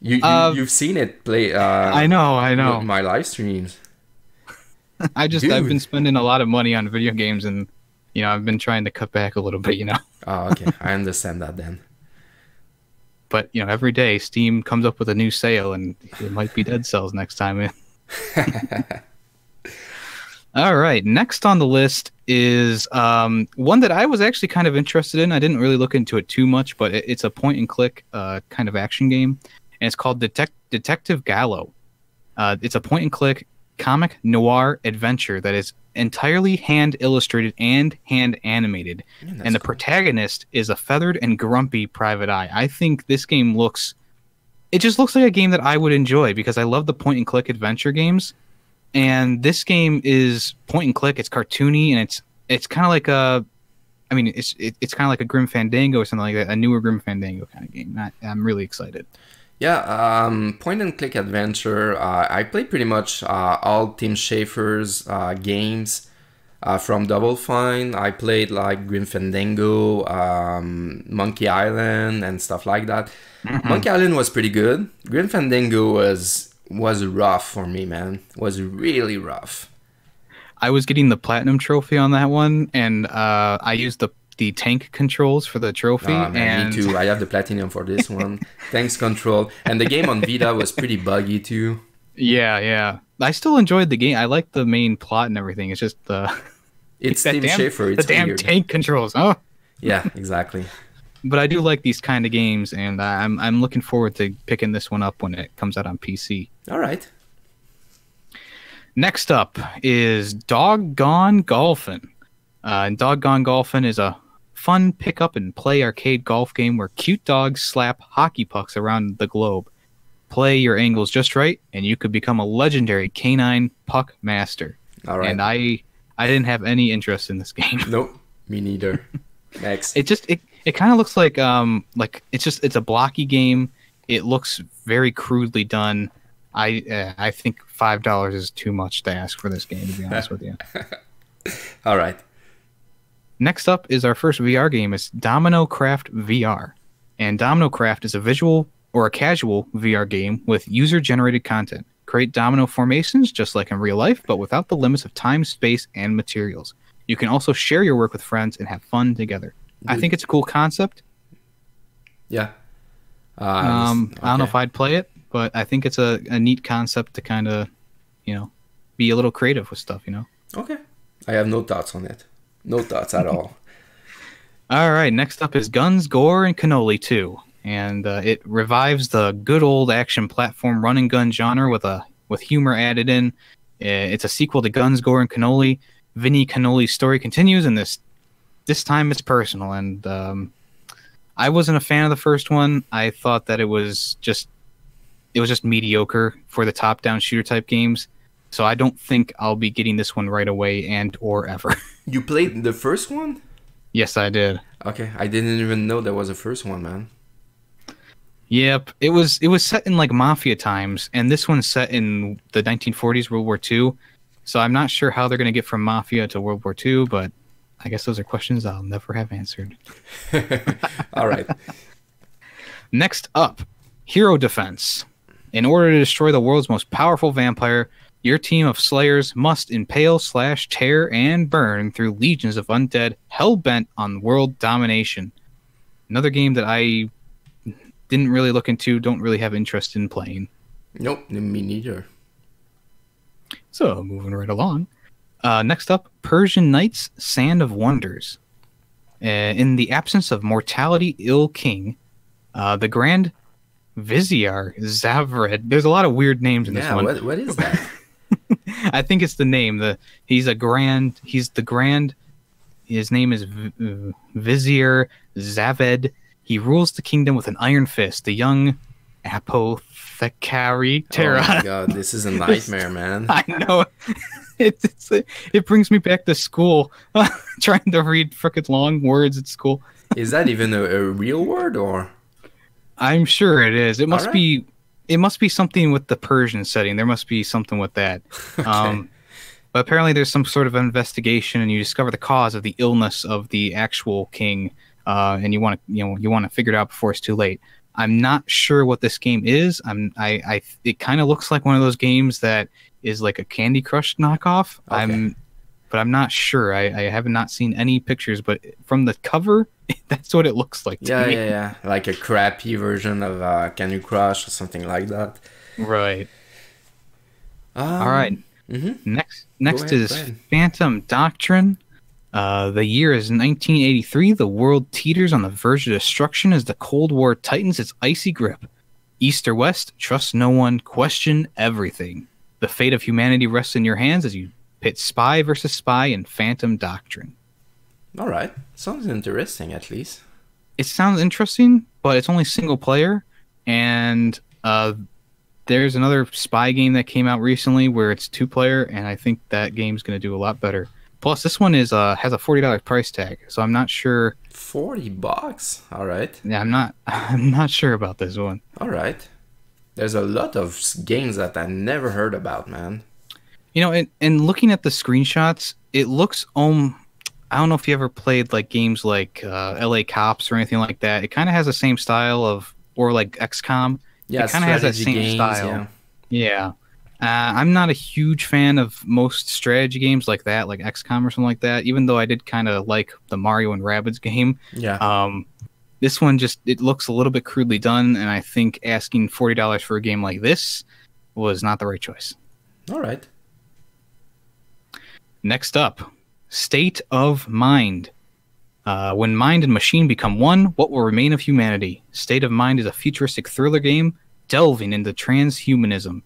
you've seen it play. I know. My live streams. I've been spending a lot of money on video games, and I've been trying to cut back a little bit. Oh, okay, I understand that then. But every day Steam comes up with a new sale, and it might be Dead Cells next time. All right, next on the list is one that I was actually kind of interested in. I didn't really look into it too much, but it's a point-and-click kind of action game, and it's called Detective Gallo. It's a point-and-click comic noir adventure that is entirely hand-illustrated and hand-animated, and the protagonist is a feathered and grumpy private eye. I think this game looks like a game that I would enjoy because I love the point-and-click adventure games. And this game is point and click. It's cartoony, and it's kind of like it's kind of like a Grim Fandango or something like that. A newer Grim Fandango kind of game. I'm really excited. Yeah, point and click adventure. I played pretty much all Tim Schafer's games from Double Fine. I played like Grim Fandango, Monkey Island, and stuff like that. Mm-hmm. Monkey Island was pretty good. Grim Fandango was rough for me, man. Was really rough. I was getting the platinum trophy on that one, and I used the tank controls for the trophy. Oh, man, me too. I have the platinum for this one. Tanks control, and the game on Vita was pretty buggy too. Yeah. I still enjoyed the game. I like the main plot and everything. It's just it's Tim Schafer. It's the damn tank controls. Oh, yeah, exactly. But I do like these kind of games, and I'm looking forward to picking this one up when it comes out on PC. All right. Next up is Doggone Golfin'. And Doggone Golfin' is a fun pick-up and play arcade golf game where cute dogs slap hockey pucks around the globe. Play your angles just right, and you could become a legendary canine puck master. All right. And I didn't have any interest in this game. Nope, me neither. Next. It kind of looks like it's a blocky game. It looks very crudely done. I think $5 is too much to ask for this game, to be honest with you. All right. Next up is our first VR game. It's Domino Craft VR. And Domino Craft is a visual or a casual VR game with user-generated content. Create domino formations just like in real life, but without the limits of time, space, and materials. You can also share your work with friends and have fun together. I think it's a cool concept. Yeah. I don't know if I'd play it, but I think it's a neat concept to kind of, be a little creative with stuff, Okay. I have no thoughts on it. No thoughts at all. All right. Next up is Guns, Gore, and Cannoli 2. And it revives the good old action platform run and gun genre with humor added in. It's a sequel to Guns, Gore, and Cannoli. Vinny Cannoli's story continues, and this time it's personal. And I wasn't a fan of the first one. I thought that it was just mediocre for the top-down shooter type games. So I don't think I'll be getting this one right away and or ever. You played the first one? Yes, I did. Okay, I didn't even know there was a first one, man. Yep, it was set in like mafia times, and this one's set in the 1940s, World War II. So I'm not sure how they're going to get from mafia to World War II, but I guess those are questions I'll never have answered. All right. Next up, Hero Defense. In order to destroy the world's most powerful vampire, your team of slayers must impale, slash, tear, and burn through legions of undead hell-bent on world domination. Another game that I didn't really look into, don't really have interest in playing. Nope, me neither. So, moving right along. Next up, Persian Knights, Sand of Wonders. In the absence of mortality ill king, the Grand Vizier Zavred. There's a lot of weird names in this one. What is that? I think it's the name. His name is Vizier Zaved. He rules the kingdom with an iron fist. The young apothecary Terra. Oh my god, this is a nightmare, man. I know. It brings me back to school, trying to read frickin' long words at school. Is that even a real word, or? I'm sure it is. It must be. It must be something with the Persian setting. There must be something with that. Okay. But apparently, there's some sort of investigation, and you discover the cause of the illness of the actual king, and you want to figure it out before it's too late. I'm not sure what this game is. It kind of looks like one of those games that is like a Candy Crush knockoff. Okay. But I'm not sure. I have not seen any pictures, but from the cover, that's what it looks like to me. Yeah. Like a crappy version of Candy Crush or something like that. Right. All right. Mm-hmm. Next is Phantom Doctrine. The year is 1983. The world teeters on the verge of destruction as the Cold War tightens its icy grip. East or West, trust no one, question everything. The fate of humanity rests in your hands as you pit spy versus spy in Phantom Doctrine. All right. Sounds interesting, at least. It sounds interesting, but it's only single player. And there's another spy game that came out recently where it's 2-player, and I think that game's going to do a lot better. Plus, this one has a $40 price tag, so I'm not sure. $40? All right. Yeah, I'm not sure about this one. All right. There's a lot of games that I never heard about, man. And looking at the screenshots, it looks I don't know if you ever played like games like LA Cops or anything like that. It kind of has the same style or like XCOM. Yeah, it kind of has that same games, style. Yeah. I'm not a huge fan of most strategy games like that, like XCOM or something like that, even though I did kind of like the Mario and Rabbids game. Yeah. This one it looks a little bit crudely done, and I think asking $40 for a game like this was not the right choice. All right. Next up, State of Mind. When mind and machine become one, what will remain of humanity? State of Mind is a futuristic thriller game delving into transhumanism.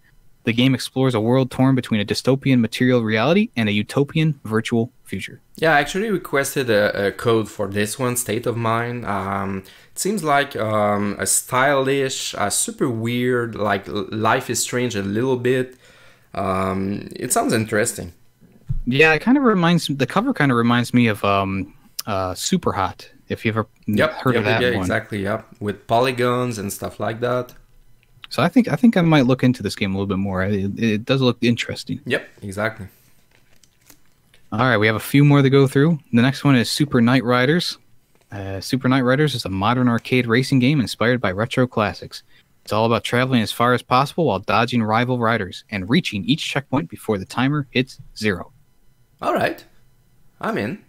The game explores a world torn between a dystopian material reality and a utopian virtual future. Yeah, I actually requested a code for this one, State of Mind. It seems like a stylish, super weird, like Life is Strange a little bit. It sounds interesting. Yeah, the cover kind of reminds me of Super Hot, If you've ever Yep. heard of Yep. that Yeah. one. Exactly. Yep. With polygons and stuff like that. So I think I might look into this game a little bit more. It does look interesting. Yep. Exactly. All right, we have a few more to go through. The next one is Super Knight Riders. Super Knight Riders is a modern arcade racing game inspired by retro classics. It's all about traveling as far as possible while dodging rival riders and reaching each checkpoint before the timer hits 0. All right. I'm in.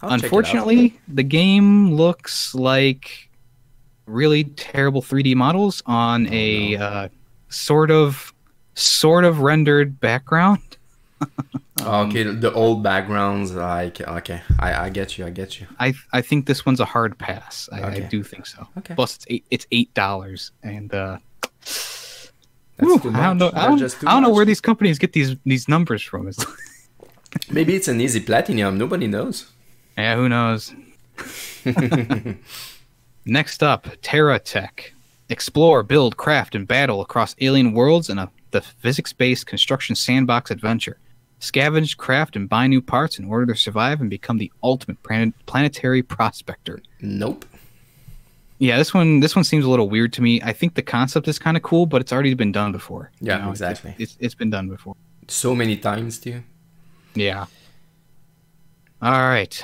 I'll check it out. Unfortunately, the game looks like really terrible 3D models on a sort of rendered background. Okay, the old backgrounds, like, okay, I get you. I think this one's a hard pass. I Okay. do think so. Okay. Plus, it's $8, and That's whew, too I don't know. much. I That's don't, just too I don't know much. where these companies get these numbers from. It's like, Maybe it's an easy platinum. Nobody knows. yeah, who knows? Next up, Terra Tech. Explore, build, craft, and battle across alien worlds in the physics-based construction sandbox adventure. Scavenge, craft, and buy new parts in order to survive and become the ultimate planetary prospector. Nope. Yeah, this one seems a little weird to me. I think the concept is kind of cool, but it's already been done before. Yeah, exactly. It's been done before. So many times too. Yeah. All right.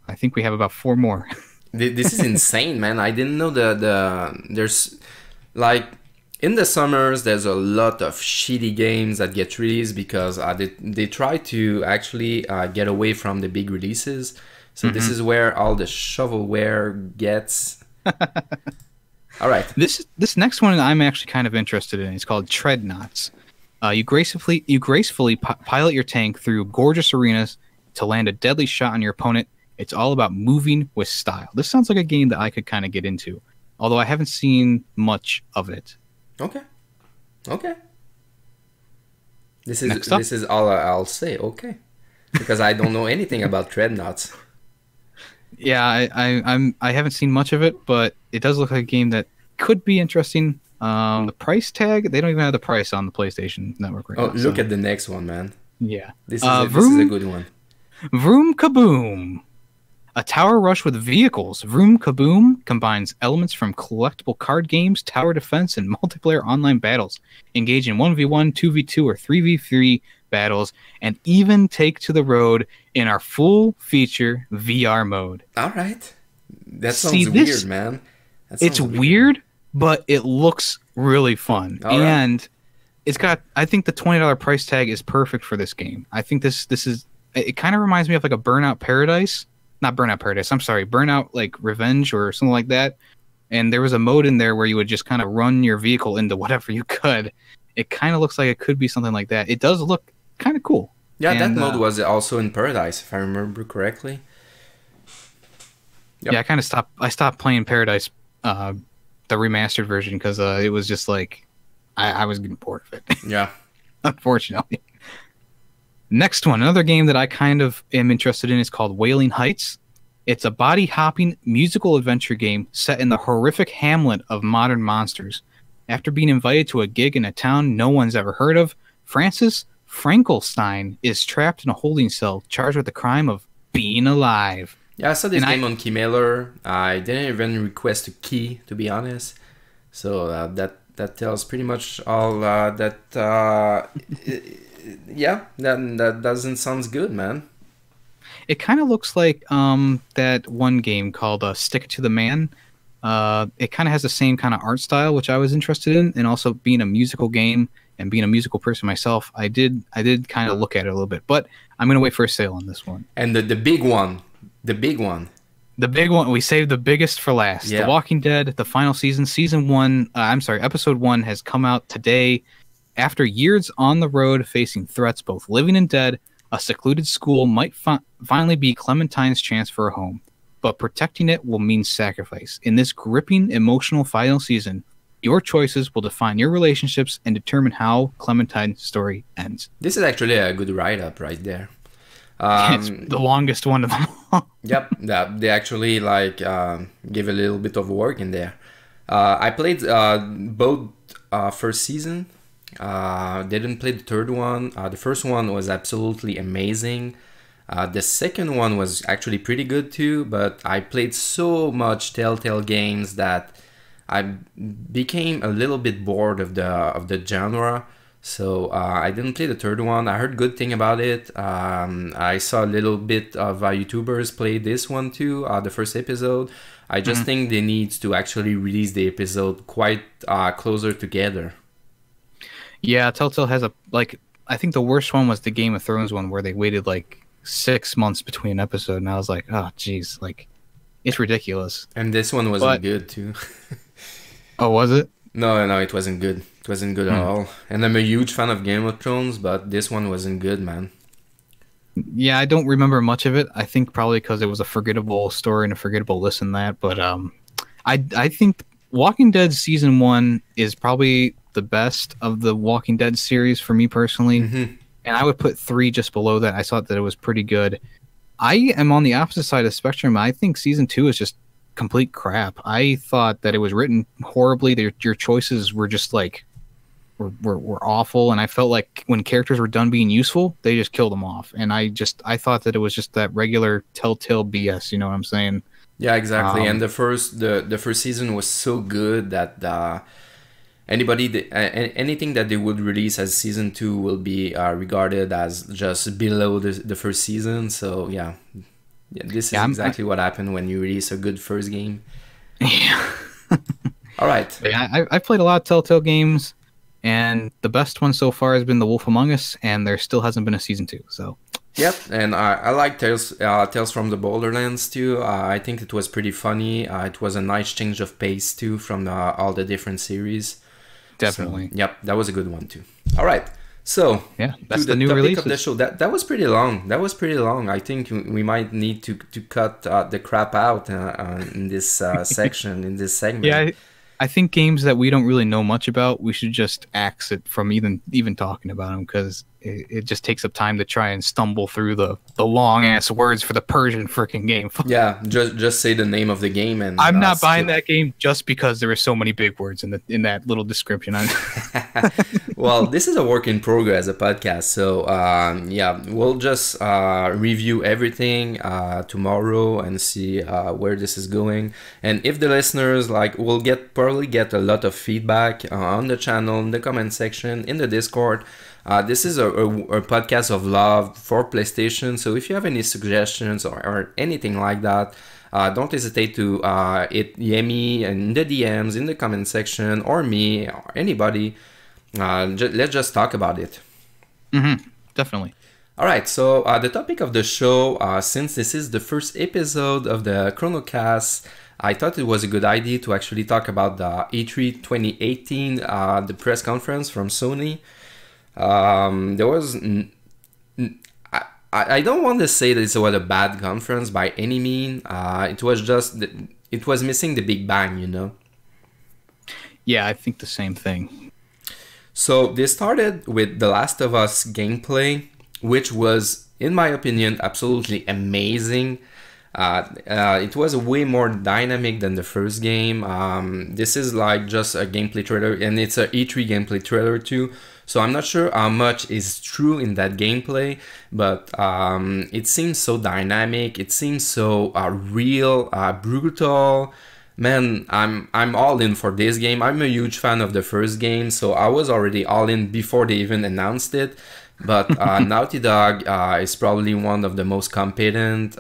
I think we have about 4 more. This is insane, man. I didn't know there's like in the summers there's a lot of shitty games that get released because they try to actually get away from the big releases. So this is where all the shovelware gets. All right. This next one I'm actually kind of interested in. It's called Treadnoughts. You gracefully pilot your tank through gorgeous arenas to land a deadly shot on your opponent. It's all about moving with style. This sounds like a game that I could kind of get into, although I haven't seen much of it. Okay. This Next up. is all I'll say. Okay, because I don't know anything about Dreadnoughts. Yeah, I haven't seen much of it, but it does look like a game that could be interesting. The price tag, they don't even have the price on the PlayStation Network right now. Oh, look at the next one, man. Yeah. This is a good one. Vroom Kaboom. A tower rush with vehicles. Vroom Kaboom combines elements from collectible card games, tower defense, and multiplayer online battles. Engage in 1v1, 2v2, or 3v3 battles, and even take to the road in our full-feature VR mode. All right. That sounds weird, man. It's weird, but it looks really fun. All right. And it's got, I think the $20 price tag is perfect for this game. I think this is, it kind of reminds me of like a Burnout Paradise. Not Burnout Paradise, I'm sorry, Burnout like Revenge or something like that. And there was a mode in there where you would just kind of run your vehicle into whatever you could. It kind of looks like it could be something like that. It does look kind of cool. Yeah, and, that mode was also in Paradise, if I remember correctly. Yep. Yeah, I stopped playing Paradise, the remastered version, because it was just like, I was getting bored of it. Yeah. Unfortunately. Next one, another game that I kind of am interested in is called Wailing Heights. It's a body-hopping musical adventure game set in the horrific hamlet of modern monsters. After being invited to a gig in a town no one's ever heard of, Francis Frankenstein is trapped in a holding cell charged with the crime of being alive. Yeah, I saw this game on Keymailer. I didn't even request a key, to be honest. So that tells pretty much all that... yeah, that doesn't sound good, man. It kind of looks like that one game called Stick It to the Man. It kind of has the same kind of art style, which I was interested in, and also being a musical game and being a musical person myself, I did kind of look at it a little bit. But I'm gonna wait for a sale on this one. And the big one, we saved the biggest for last. Yeah. The Walking Dead, the final season, episode 1 has come out today. After years on the road facing threats, both living and dead, a secluded school might finally be Clementine's chance for a home. But protecting it will mean sacrifice. In this gripping, emotional final season, your choices will define your relationships and determine how Clementine's story ends. This is actually a good write-up right there. It's the longest one of them all. Yep, they actually give a little bit of work in there. I played both first season. Didn't play the third one. The first one was absolutely amazing. The second one was actually pretty good too, but I played so much Telltale games that I became a little bit bored of the genre. So I didn't play the third one. I heard good thing about it. I saw a little bit of YouTubers play this one too, the first episode. I just think they need to actually release the episode quite closer together. Yeah, Telltale has I think the worst one was the Game of Thrones one where they waited like 6 months between an episode, and I was like, oh, geez, like, it's ridiculous. And this one wasn't good too. Oh, was it? No, it wasn't good. It wasn't good at all. And I'm a huge fan of Game of Thrones, but this one wasn't good, man. Yeah, I don't remember much of it. I think probably because it was a forgettable story and a forgettable this and that. But I think Walking Dead Season 1 is probably the best of the Walking Dead series for me personally. And I would put 3 just below that. I thought that it was pretty good. I am on the opposite side of the spectrum. I think Season 2 is just complete crap. I thought that it was written horribly. Your choices were just like were awful, and I felt like when characters were done being useful, they just killed them off. And I thought that it was just that regular Telltale BS. You know what I'm saying? Yeah, exactly. And the first season was so good that anything that they would release as season 2 will be regarded as just below the first season. So yeah, this is exactly what happened when you release a good first game. Yeah. All right. Yeah, I've played a lot of Telltale games, and the best one so far has been The Wolf Among Us, and there still hasn't been a season 2. So. Yep, and I like Tales from the Borderlands too. I think it was pretty funny. It was a nice change of pace too from all the different series. Definitely. So, yep, that was a good one too. All right. So yeah, that's the new topic releases of the show. That was pretty long. I think we might need to cut the crap out in this section, in this segment. Yeah, I think games that we don't really know much about, we should just axe it from even talking about them, because it just takes up time to try and stumble through the long ass words for the Persian freaking game. Yeah, just say the name of the game, and I'm not buying that game just because there are so many big words in that little description. Well, this is a work in progress, a podcast, so yeah, we'll just review everything tomorrow and see where this is going. And if the listeners we'll probably get a lot of feedback on the channel, in the comment section, in the Discord. This is a podcast of love for PlayStation, so if you have any suggestions or anything like that, don't hesitate to hit Yemi in the DMs, in the comment section, or me, or anybody. Let's just talk about it. Definitely. All right, so the topic of the show, since this is the first episode of the CronoCast, I thought it was a good idea to actually talk about the E3 2018, the press conference from Sony. There was I don't want to say that it was a bad conference by any mean. It was just it was missing the big bang, you know. Yeah, I think the same thing. So they started with The Last of Us gameplay, which was, in my opinion, absolutely amazing. It was way more dynamic than the first game. This is like just a gameplay trailer, and it's a E3 gameplay trailer too. So I'm not sure how much is true in that gameplay, but it seems so dynamic. It seems so real, brutal. Man, I'm all in for this game. I'm a huge fan of the first game, so I was already all in before they even announced it. But Naughty Dog is probably one of the most competent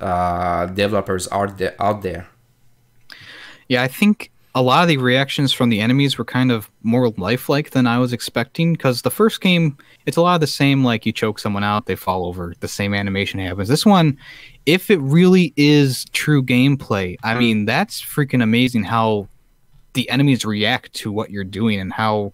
developers out there. Yeah, I think a lot of the reactions from the enemies were kind of more lifelike than I was expecting, because the first game, it's a lot of the same, like you choke someone out, they fall over, the same animation happens. This one, if it really is true gameplay, I mean, that's freaking amazing how the enemies react to what you're doing and how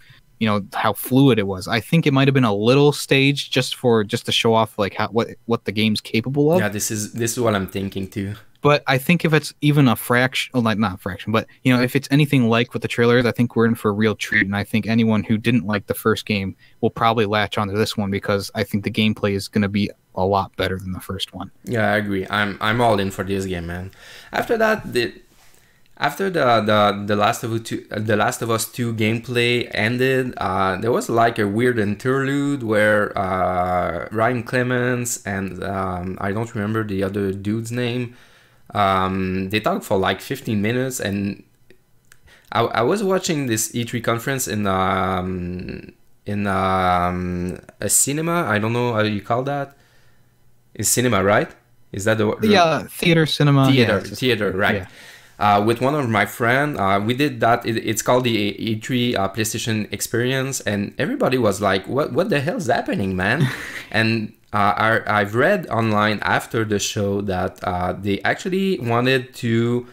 fluid it was. I think it might have been a little staged just to show off like what the game's capable of. Yeah, this is what I'm thinking too. But I think if it's even a fraction, not a fraction, but if it's anything like what the trailer is, I think we're in for a real treat. And I think anyone who didn't like the first game will probably latch onto this one, because I think the gameplay is going to be a lot better than the first one. Yeah, I agree. I'm all in for this game, man. After that, After the Last of Us 2 gameplay ended, there was like a weird interlude where Ryan Clements and I don't remember the other dude's name. They talked for like 15 minutes, and I was watching this E3 conference in a cinema. I don't know how you call that. It's cinema, right? Is that the Yeah, theater, cinema. Theater, right? Yeah. With one of my friends, we did that. It's called the E3 PlayStation Experience, and everybody was like, "What the hell's happening, man?" And I've read online after the show that they actually wanted to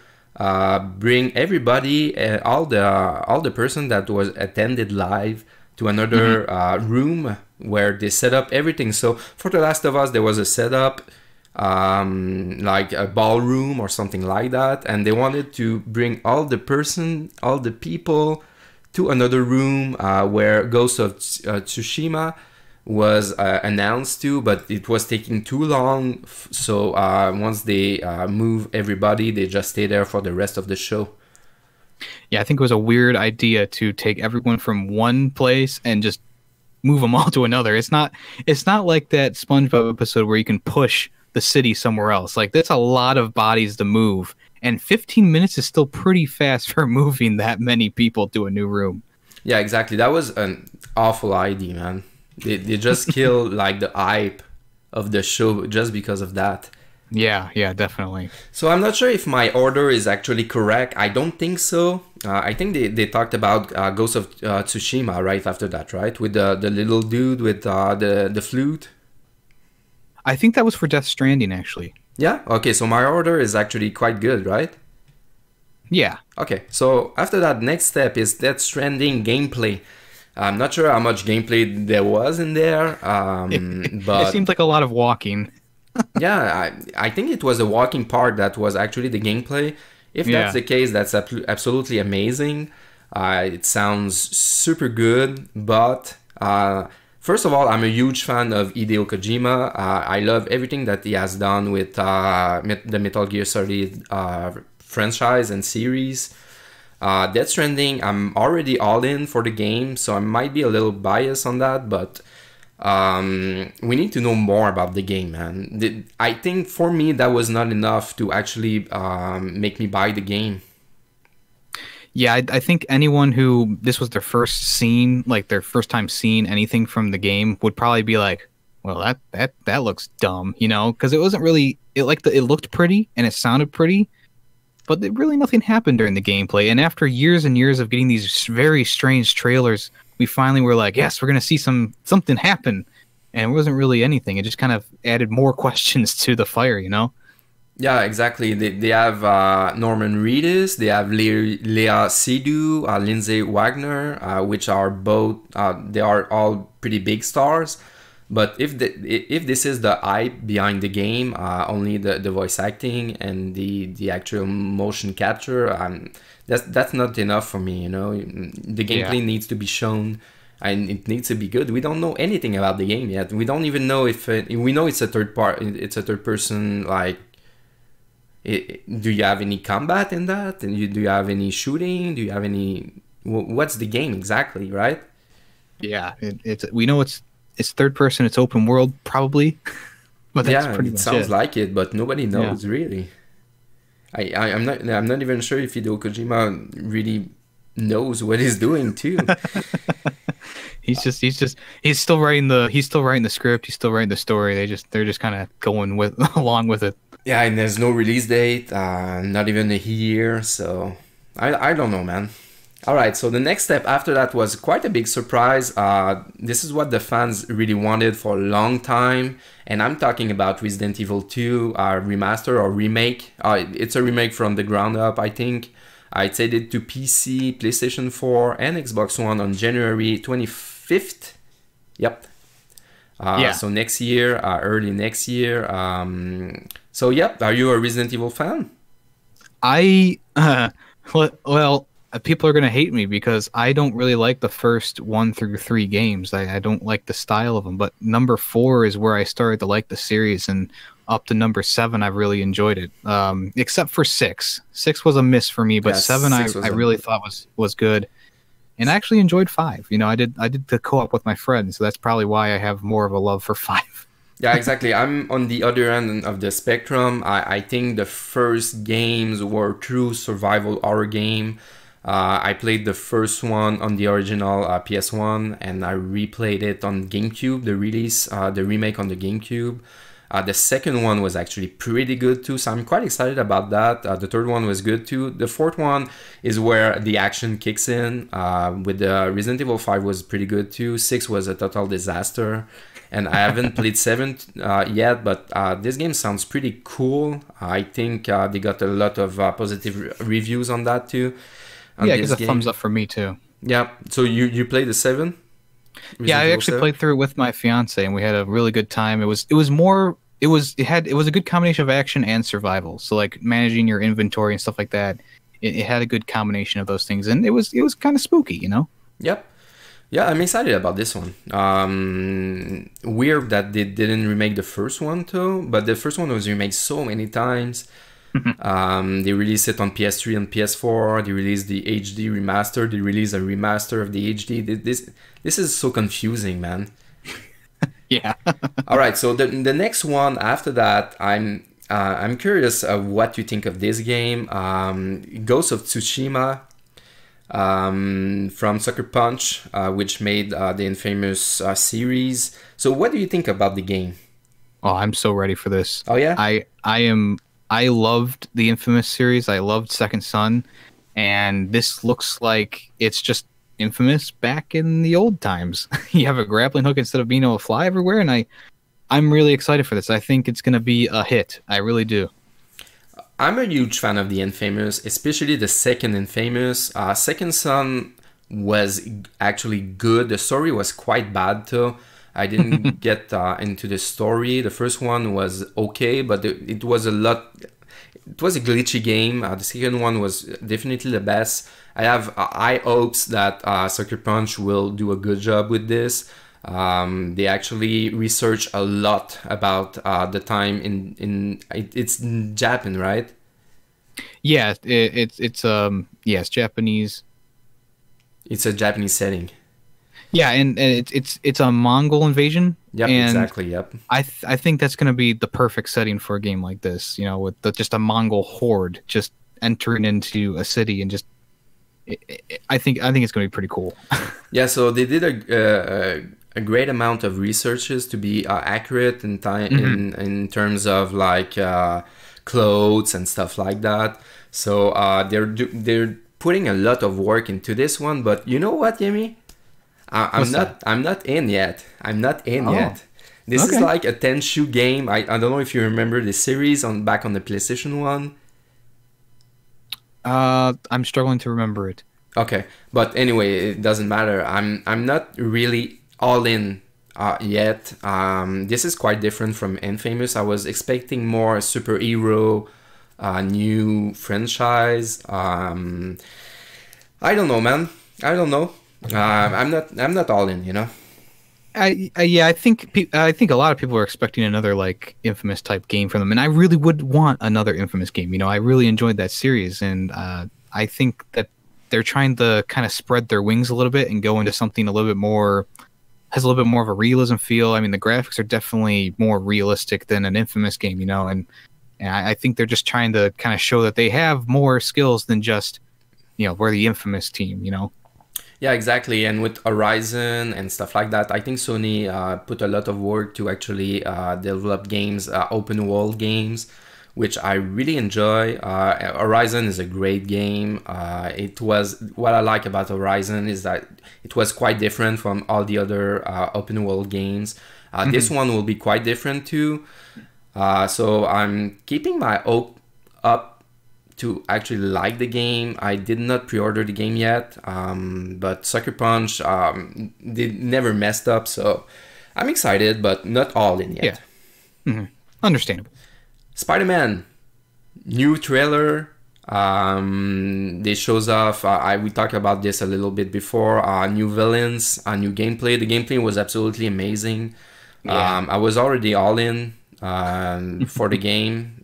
bring everybody, all the person that was attended live, to another room where they set up everything. So for The Last of Us, there was a setup. Like a ballroom or something like that, and they wanted to bring all the people to another room where Ghost of Tsushima was announced to, but it was taking too long, so once they move everybody, they just stay there for the rest of the show. Yeah, I think it was a weird idea to take everyone from one place and just move them all to another. It's not like that SpongeBob episode where you can push the city somewhere else. Like, that's a lot of bodies to move, and 15 minutes is still pretty fast for moving that many people to a new room. Yeah, exactly. That was an awful idea, man. They just killed like the hype of the show just because of that. Yeah, definitely. So I'm not sure if my order is actually correct. I don't think so. I think they talked about Ghost of Tsushima right after that, right? With the little dude with the flute. I think that was for Death Stranding, actually. Yeah? Okay, so my order is actually quite good, right? Yeah. Okay, so after that, next step is Death Stranding gameplay. I'm not sure how much gameplay there was in there, but... It seemed like a lot of walking. Yeah, I think it was the walking part that was actually the gameplay. If that's the case, that's absolutely amazing. It sounds super good, but... First of all, I'm a huge fan of Hideo Kojima. I love everything that he has done with the Metal Gear Solid franchise and series. Death Stranding, I'm already all in for the game, so I might be a little biased on that, but we need to know more about the game, man. I think for me, that was not enough to actually make me buy the game. Yeah, I think anyone who this was their first scene, like their first time seeing anything from the game, would probably be like, "Well, that looks dumb," you know, because it wasn't really it looked pretty and it sounded pretty, but really nothing happened during the gameplay. And after years and years of getting these very strange trailers, we finally were like, "Yes, we're gonna see something happen," and it wasn't really anything. It just kind of added more questions to the fire, you know. Yeah, exactly. They have Norman Reedus, they have Lea Seydoux, Lindsay Wagner, which are both, they are all pretty big stars. But if this is the hype behind the game, only the voice acting and the actual motion capture, that's not enough for me, you know. The gameplay needs to be shown, and it needs to be good. We don't know anything about the game yet. We don't even know if we know it's a third person, like. Do you have any combat in that? And do you have any shooting? Do you have any? What's the game exactly, right? Yeah, we know it's third person. It's open world, probably. But that's pretty much sounds like it, but nobody knows really. I'm not even sure if Hideo Kojima really knows what he's doing too. He's still writing the script. He's still writing the story. They're just kind of going along with it. Yeah, and there's no release date, not even a year, so I don't know, man. All right, so the next step after that was quite a big surprise. This is what the fans really wanted for a long time, and I'm talking about Resident Evil 2 remaster or remake. It's a remake from the ground up, I think. It's headed to PC, PlayStation 4, and Xbox One on January 25th. Yep. So next year, early next year. So, yep. Are you a Resident Evil fan? Well, people are going to hate me because I don't really like the first 1 through 3 games. I don't like the style of them. But number 4 is where I started to like the series. And up to number 7, I've really enjoyed it. Except for 6. 6 was a miss for me, but Yeah, 7 I really thought was good. And I actually enjoyed 5. You know, I did the co-op with my friends, so that's probably why I have more of a love for 5. Yeah, exactly. I'm on the other end of the spectrum. I think the first games were true survival horror game. I played the first one on the original PS1, and I replayed it on GameCube, the remake on the GameCube. The second one was actually pretty good too, so I'm quite excited about that. The third one was good too. The fourth one is where the action kicks in. With the Resident Evil 5 was pretty good too. 6 was a total disaster. And I haven't played 7 yet, but this game sounds pretty cool. I think they got a lot of positive reviews on that too. Yeah, it gives a thumbs up for me too. Yeah, so you played the 7? Yeah, I actually played through it with my fiance, and we had a really good time. It was a good combination of action and survival. So like managing your inventory and stuff like that, it had a good combination of those things, and it was kind of spooky, you know. Yep. Yeah, I'm excited about this one. Weird that they didn't remake the first one too, but the first one was remade so many times. They released it on PS3 and PS4. They released the HD remaster. They released a remaster of the HD. This is so confusing, man. Yeah. All right, so the next one after that, I'm curious of what you think of this game. Ghost of Tsushima, from Sucker Punch, which made the infamous series. So what do you think about the game? Oh, I'm so ready for this. Oh yeah? I loved the Infamous series. I loved Second Son, and this looks like it's just Infamous back in the old times. You have a grappling hook instead of being able to fly everywhere, and I'm really excited for this. I think it's going to be a hit. I really do. I'm a huge fan of the Infamous, especially the second Infamous. Second Son was actually good. The story was quite bad too. I didn't get into the story. The first one was okay, but it was a glitchy game. The second one was definitely the best. I have high hopes that Sucker Punch will do a good job with this. They actually research a lot about the time it's in Japan, right? Yeah, it's Japanese. It's a Japanese setting. Yeah, and it's a Mongol invasion. Yep, and exactly. Yep. I think that's going to be the perfect setting for a game like this. You know, with just a Mongol horde just entering into a city and just. I think it's going to be pretty cool. Yeah, so they did a great amount of researches to be accurate in time in terms of like clothes and stuff like that. So they're putting a lot of work into this one. But you know what, Yemi? I'm not in yet. I'm not in yet. This is like a Tenchu game. I don't know if you remember the series back on the PlayStation 1. I'm struggling to remember it. Okay, but anyway, it doesn't matter. I'm not really all in yet. This is quite different from Infamous. I was expecting more superhero, new franchise. I don't know, man. I don't know. I'm not all in, you know. I think a lot of people are expecting another like Infamous type game from them, and I really would want another Infamous game. You know, I really enjoyed that series, and I think that they're trying to kind of spread their wings a little bit and go into something a little bit more, has a little bit more of a realism feel. I mean, the graphics are definitely more realistic than an Infamous game, you know, and I think they're just trying to kind of show that they have more skills than just, you know, we're the Infamous team, you know. Yeah, exactly. And with Horizon and stuff like that, I think Sony put a lot of work to actually develop games, open world games, which I really enjoy. Horizon is a great game. What I like about Horizon is that it was quite different from all the other open world games. This one will be quite different too. So I'm keeping my hope up to actually like the game. I did not pre-order the game yet, but Sucker Punch, they never messed up, so I'm excited, but not all in yet. Yeah, understandable. Spider-Man, new trailer. They shows off. We talked about this a little bit before. New villains, new gameplay. The gameplay was absolutely amazing. Yeah. I was already all in. for the game.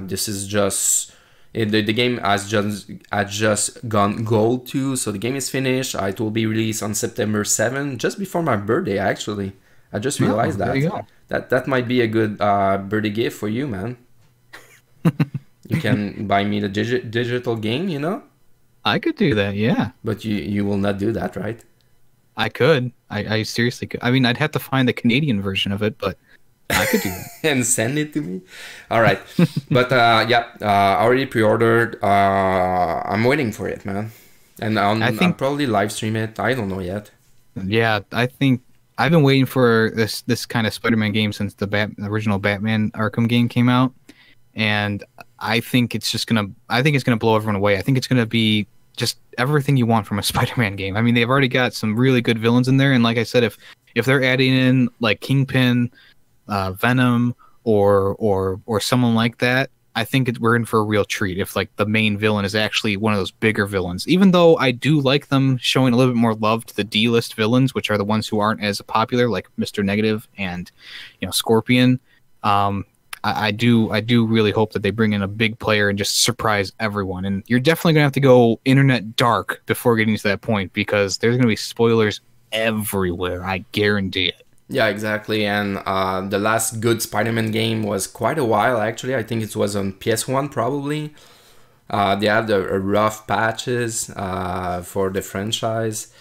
This is just the game has just gone gold too, so the game is finished. It will be released on September 7th, just before my birthday. Actually, I just realized there you go. that might be a good birthday gift for you, man. You can buy me the digital game, you know. I could do that, yeah. But you will not do that, right? I could. I seriously could. I mean, I'd have to find the Canadian version of it, but I could do that. And send it to me. All right. But already pre-ordered. I'm waiting for it, man. And I'll probably live stream it. I don't know yet. Yeah, I think I've been waiting for this kind of Spider-Man game since the original Batman Arkham game came out, and I think it's gonna blow everyone away. I think it's gonna be just everything you want from a Spider-Man game. I mean, they've already got some really good villains in there, and like I said, if they're adding in like Kingpin, Venom, or someone like that, I think we're in for a real treat. If like the main villain is actually one of those bigger villains, even though I do like them showing a little bit more love to the D-list villains, which are the ones who aren't as popular, like Mr. Negative and Scorpion. I do really hope that they bring in a big player and just surprise everyone. And you're definitely going to have to go internet dark before getting to that point, because there's going to be spoilers everywhere. I guarantee it. Yeah, exactly. And the last good Spider-Man game was quite a while, actually. I think it was on PS1, probably. They had a rough patches for the franchise.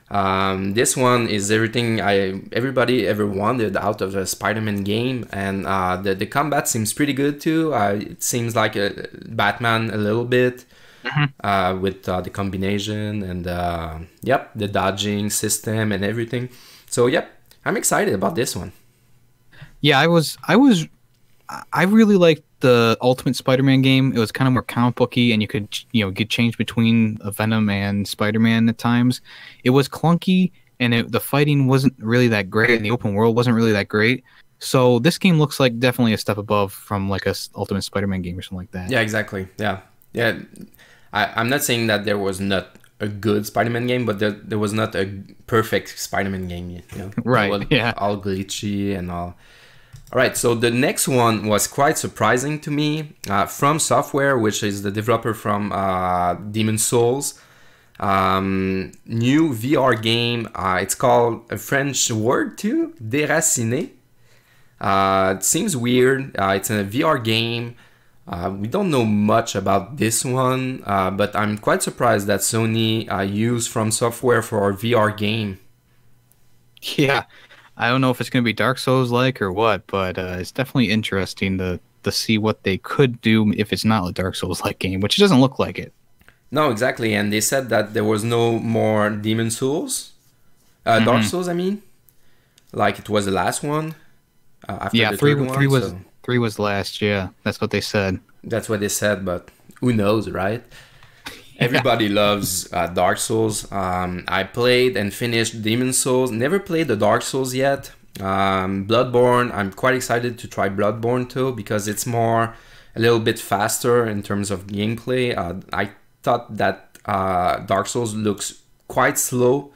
This one is everything everybody ever wanted out of a Spider-Man game, and the combat seems pretty good too. It seems like a Batman a little bit, with the combination and the dodging system and everything. So I'm excited about this one. Yeah, I really liked the Ultimate Spider-Man game. It was kind of more comic booky, and you could change between Venom and Spider-Man at times. It was clunky, and the fighting wasn't really that great, and the open world wasn't really that great. So this game looks like definitely a step above from like a Ultimate Spider-Man game or something like that. Yeah, exactly. Yeah. I'm not saying that there was not a good Spider-Man game, but there was not a perfect Spider-Man game. Right. Yeah. All glitchy and all. All right, so the next one was quite surprising to me. From Software, which is the developer from Demon's Souls. New VR game. It's called a French word too, Déraciné. It seems weird. It's a VR game. We don't know much about this one, but I'm quite surprised that Sony used From Software for a VR game. Yeah. I don't know if it's going to be Dark Souls-like or what, but it's definitely interesting to see what they could do if it's not a Dark Souls-like game, which doesn't look like it. No, exactly. And they said that there was no more Demon's Souls. Dark Souls, I mean. Like it was the last one. After the three was last, yeah. That's what they said. That's what they said, but who knows, right? Everybody loves Dark Souls. I played and finished Demon's Souls. Never played the Dark Souls yet. Bloodborne, I'm quite excited to try Bloodborne too, because it's a little bit faster in terms of gameplay. I thought that Dark Souls looks quite slow,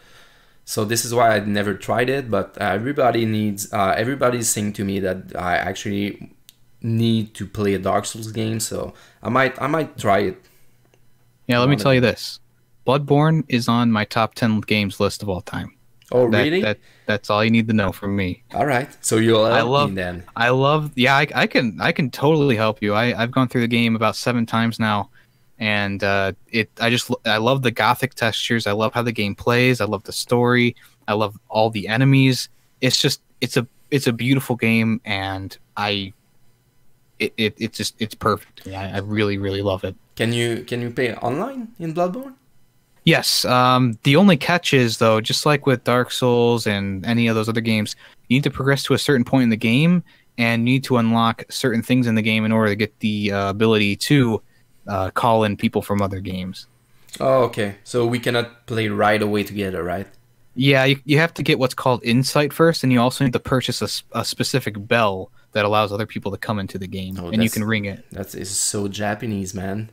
so this is why I never tried it. But everybody's saying to me that I actually need to play a Dark Souls game, so I might try it. Yeah, let me tell you this. Bloodborne is on my top 10 games list of all time. Oh, really? That's all you need to know from me. All right. So you'll help me then. I can totally help you. I've gone through the game about 7 times now, and I love the gothic textures. I love how the game plays. I love the story. I love all the enemies. It's a beautiful game, and it's perfect. Yeah, I really, really love it. Can you play online in Bloodborne? Yes. The only catch is, though, just like with Dark Souls and any of those other games, you need to progress to a certain point in the game and need to unlock certain things in the game in order to get the ability to call in people from other games. Oh, okay. So we cannot play right away together, right? Yeah, you have to get what's called Insight first, and you also need to purchase a specific bell that allows other people to come into the game, and you can ring it. That is so Japanese, man.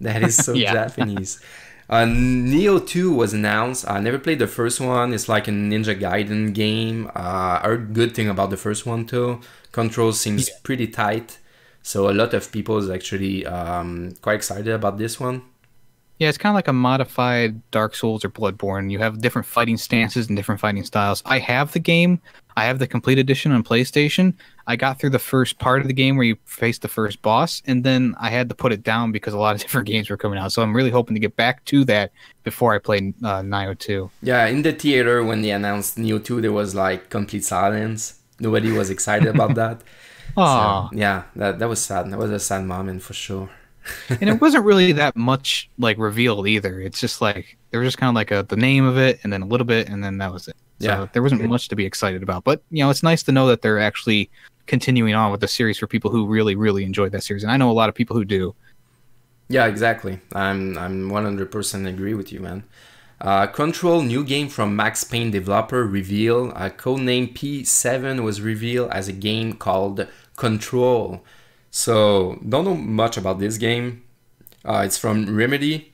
That is so Japanese. Neo 2 was announced. I never played the first one. It's like a Ninja Gaiden game. I heard good thing about the first one too. Control seems pretty tight. So a lot of people is actually quite excited about this one. Yeah, it's kind of like a modified Dark Souls or Bloodborne. You have different fighting stances and different fighting styles. I have the game. I have the complete edition on PlayStation. I got through the first part of the game where you face the first boss, and then I had to put it down because a lot of different games were coming out. So I'm really hoping to get back to that before I play Neo 2. Yeah, in the theater when they announced Neo 2, there was like complete silence. Nobody was excited about that. Aww. So, yeah, that was sad. That was a sad moment for sure. And it wasn't really that much like revealed either. It's just like there was just kind of like the name of it, and then a little bit, and then that was it. So yeah, there wasn't much to be excited about. But it's nice to know that they're actually continuing on with the series for people who really, really enjoyed that series, and I know a lot of people who do. Yeah, exactly. I'm 100% agree with you, man. Control, new game from Max Payne developer reveal. Codename P7 was revealed as a game called Control. So, don't know much about this game. It's from Remedy,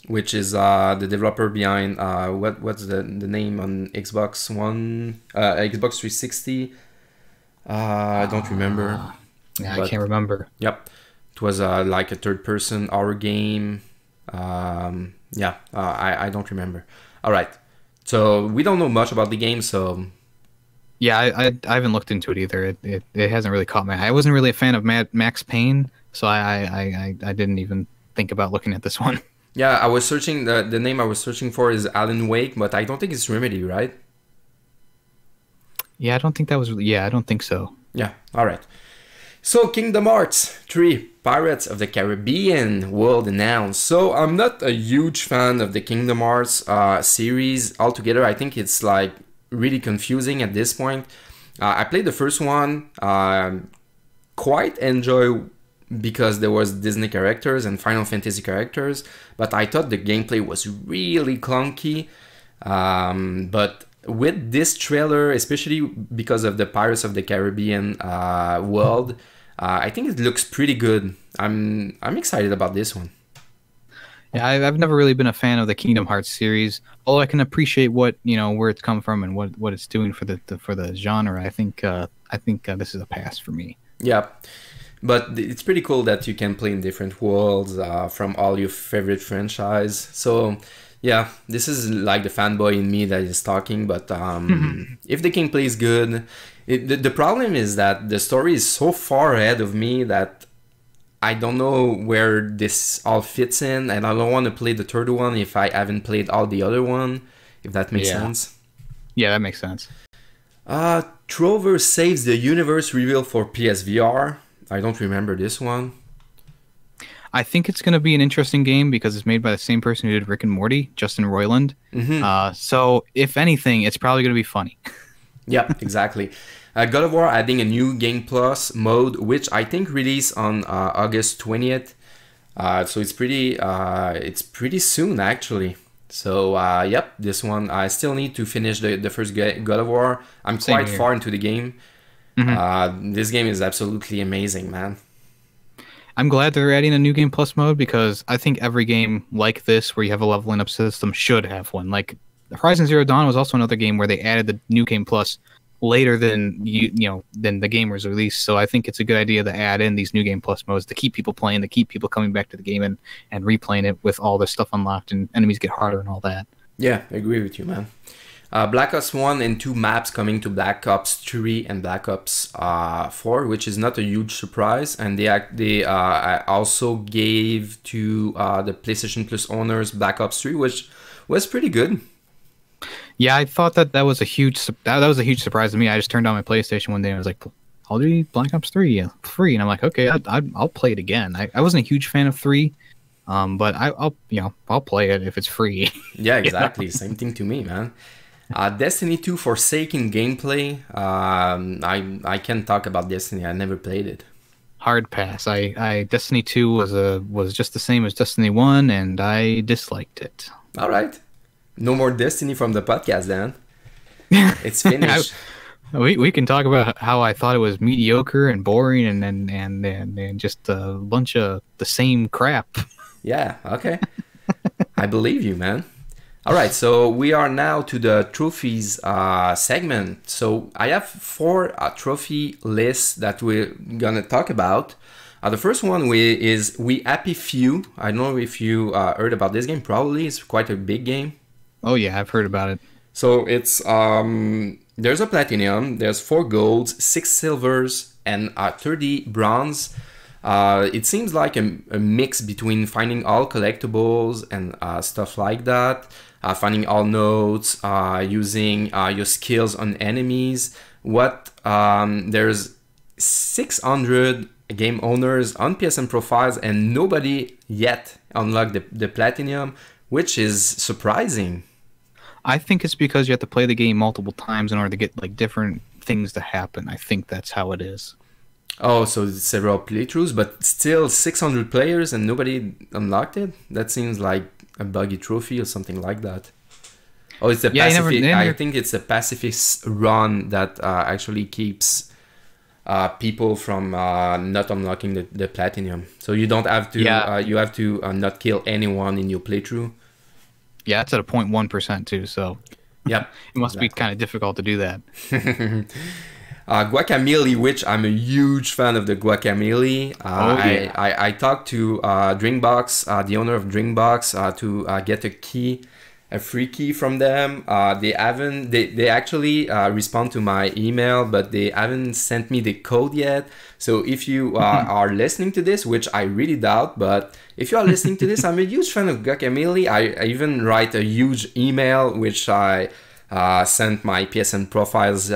which is the developer behind what's the name on Xbox One, Xbox 360. I don't remember. Yeah, I can't remember. Yep, it was like a third-person horror game. I don't remember. All right, so we don't know much about the game, so. Yeah, I haven't looked into it either. It hasn't really caught my eye. I wasn't really a fan of Max Payne, so I didn't even think about looking at this one. Yeah, I was searching, the name I was searching for is Alan Wake, but I don't think it's Remedy, right? Yeah, I don't think that was, I don't think so. Yeah, all right. So, Kingdom Hearts 3, Pirates of the Caribbean world announced. So, I'm not a huge fan of the Kingdom Hearts series altogether. I think it's like really confusing at this point. I played the first one, quite enjoy because there was Disney characters and Final Fantasy characters, but I thought the gameplay was really clunky. But with this trailer, especially because of the Pirates of the Caribbean world, I think it looks pretty good. I'm excited about this one. Yeah, I've never really been a fan of the Kingdom Hearts series, although I can appreciate what where it's come from and what it's doing for the genre. I think this is a pass for me. Yeah, but it's pretty cool that you can play in different worlds from all your favorite franchise. So yeah, this is like the fanboy in me that is talking. But if the gameplay is good, the problem is that the story is so far ahead of me that I don't know where this all fits in, and I don't want to play the third one if I haven't played all the other one, if that makes sense. Yeah, that makes sense. Trover Saves the Universe reveal for PSVR. I don't remember this one. I think it's going to be an interesting game because it's made by the same person who did Rick and Morty, Justin Roiland. So if anything, it's probably going to be funny. Yeah, exactly. God of War adding a new Game Plus mode, which I think released on August 20th. So it's pretty soon actually. So yep, this one I still need to finish the first God of War. I'm quite far into the game. This game is absolutely amazing, man. I'm glad they're adding a new Game Plus mode because I think every game like this where you have a leveling up system should have one. Like Horizon Zero Dawn was also another game where they added the new Game Plus later than than the game was released. So I think it's a good idea to add in these new Game Plus modes to keep people playing, to keep people coming back to the game and replaying it with all the stuff unlocked and enemies get harder and all that. Yeah, I agree with you, man. Black Ops 1 and 2 maps coming to Black Ops 3 and Black Ops 4, which is not a huge surprise. And they also gave to the PlayStation Plus owners Black Ops 3, which was pretty good. Yeah, I thought that was a huge surprise to me. I just turned on my PlayStation one day and I was like, I'll do Black Ops 3 free, and I'm like, okay, I'll play it again. I wasn't a huge fan of 3, but I'll play it if it's free. Yeah, exactly. Same thing to me, man. Destiny 2 Forsaken gameplay. I can't talk about Destiny. I never played it. Hard pass. I Destiny 2 was just the same as Destiny 1, and I disliked it. All right. No more Destiny from the podcast, then. It's finished. We can talk about how I thought it was mediocre and boring and just a bunch of the same crap. Yeah, okay. I believe you, man. All right, so we are now to the trophies segment. So I have 4 trophy lists that we're gonna talk about. The first one is We Happy Few. I don't know if you heard about this game. Probably it's quite a big game. Oh yeah, I've heard about it. So it's there's a platinum, there's 4 golds, 6 silvers, and 30 bronze. It seems like a mix between finding all collectibles and stuff like that, finding all notes, using your skills on enemies. There's 600 game owners on PSN profiles, and nobody yet unlocked the platinum, which is surprising. I think it's because you have to play the game multiple times in order to get like different things to happen. I think that's how it is. Oh, so it's several playthroughs, but still 600 players and nobody unlocked it? That seems like a buggy trophy or something like that. Oh, it's the Pacific. I think it's the pacifist run that actually keeps people from not unlocking the platinum. So you don't have to. You have to not kill anyone in your playthrough. Yeah, it's at a 0.1% too. So yep, it must be kind of difficult to do that. Guacamelee, which I'm a huge fan of the Guacamelee. I talked to Drinkbox, the owner of Drinkbox, to get a free key from them. They actually respond to my email, but they haven't sent me the code yet. So if you are listening to this, which I really doubt, but if you are listening to this, I'm a huge fan of Guacamelee. I even write a huge email, which I sent my PSN profiles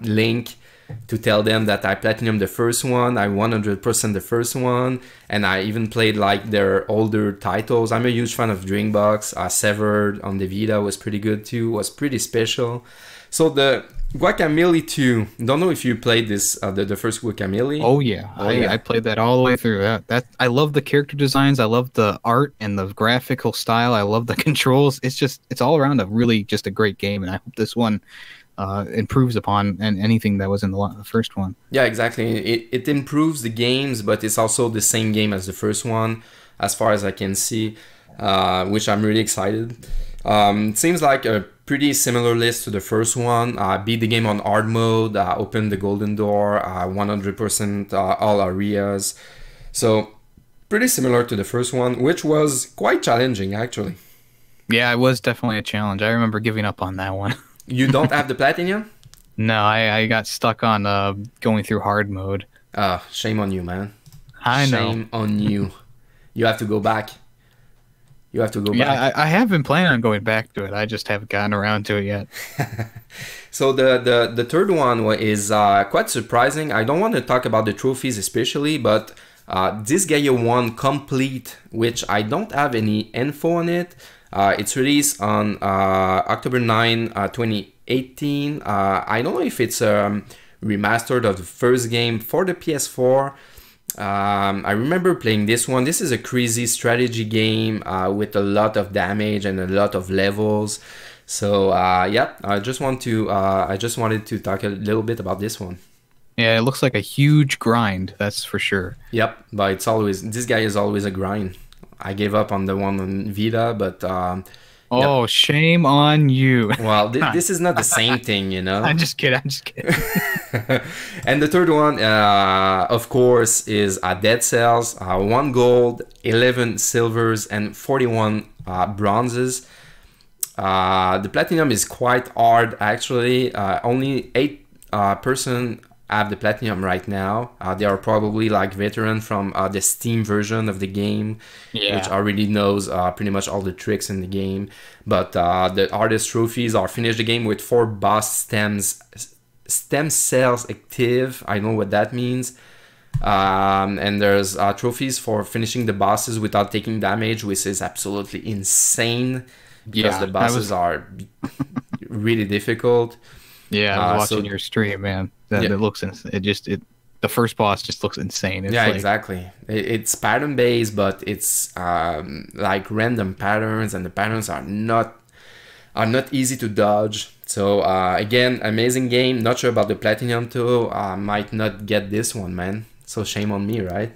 link to tell them that I platinum the first one, I 100% the first one, and I even played like their older titles. I'm a huge fan of Drinkbox. Severed on the Vita was pretty good too, was pretty special. So the Guacamelee 2, don't know if you played this, the first Guacamelee. Oh yeah, I played that all the way through. That I love the character designs, I love the art and the graphical style, I love the controls. It's all around just a great game, and I hope this one improves upon anything that was in the first one. Yeah, exactly. It improves the games, but it's also the same game as the first one, as far as I can see, which I'm really excited. It seems like a pretty similar list to the first one. Beat the game on hard mode, open the golden door, 100% all areas. So pretty similar to the first one, which was quite challenging actually. Yeah, it was definitely a challenge. I remember giving up on that one. You don't have the platinum? No, I got stuck on going through hard mode. Shame on you, man. I know. Shame on you. You have to go back. You have to go back. Yeah, I have been planning on going back to it. I just haven't gotten around to it yet. So the third one is quite surprising. I don't want to talk about the trophies especially, but Disgaea 1 Complete, which I don't have any info on it. It's released on October 9, 2018. I don't know if it's remastered of the first game for the PS4. I remember playing this one. This is a crazy strategy game with a lot of damage and a lot of levels. So yeah, I just wanted to talk a little bit about this one. Yeah, it looks like a huge grind, that's for sure. Yep, but this guy is always a grind. I gave up on the one on Vita, but oh, yep. Shame on you. Well, this is not the same thing, you know. I'm just kidding. And the third one, of course, is Dead Cells. 1 gold, 11 silvers, and 41 bronzes. The platinum is quite hard, actually. Only 8% have the platinum right now. They are probably like veteran from the Steam version of the game, which already knows pretty much all the tricks in the game. But the hardest trophies are finish the game with 4 boss stem cells active. I know what that means. And there's trophies for finishing the bosses without taking damage, which is absolutely insane because the bosses are really difficult. Yeah, I was watching your stream, man. It looks the first boss just looks insane. It's exactly. It's pattern based, but it's like random patterns, and the patterns are not easy to dodge. So again, amazing game. Not sure about the platinum too. Might not get this one, man. So shame on me, right?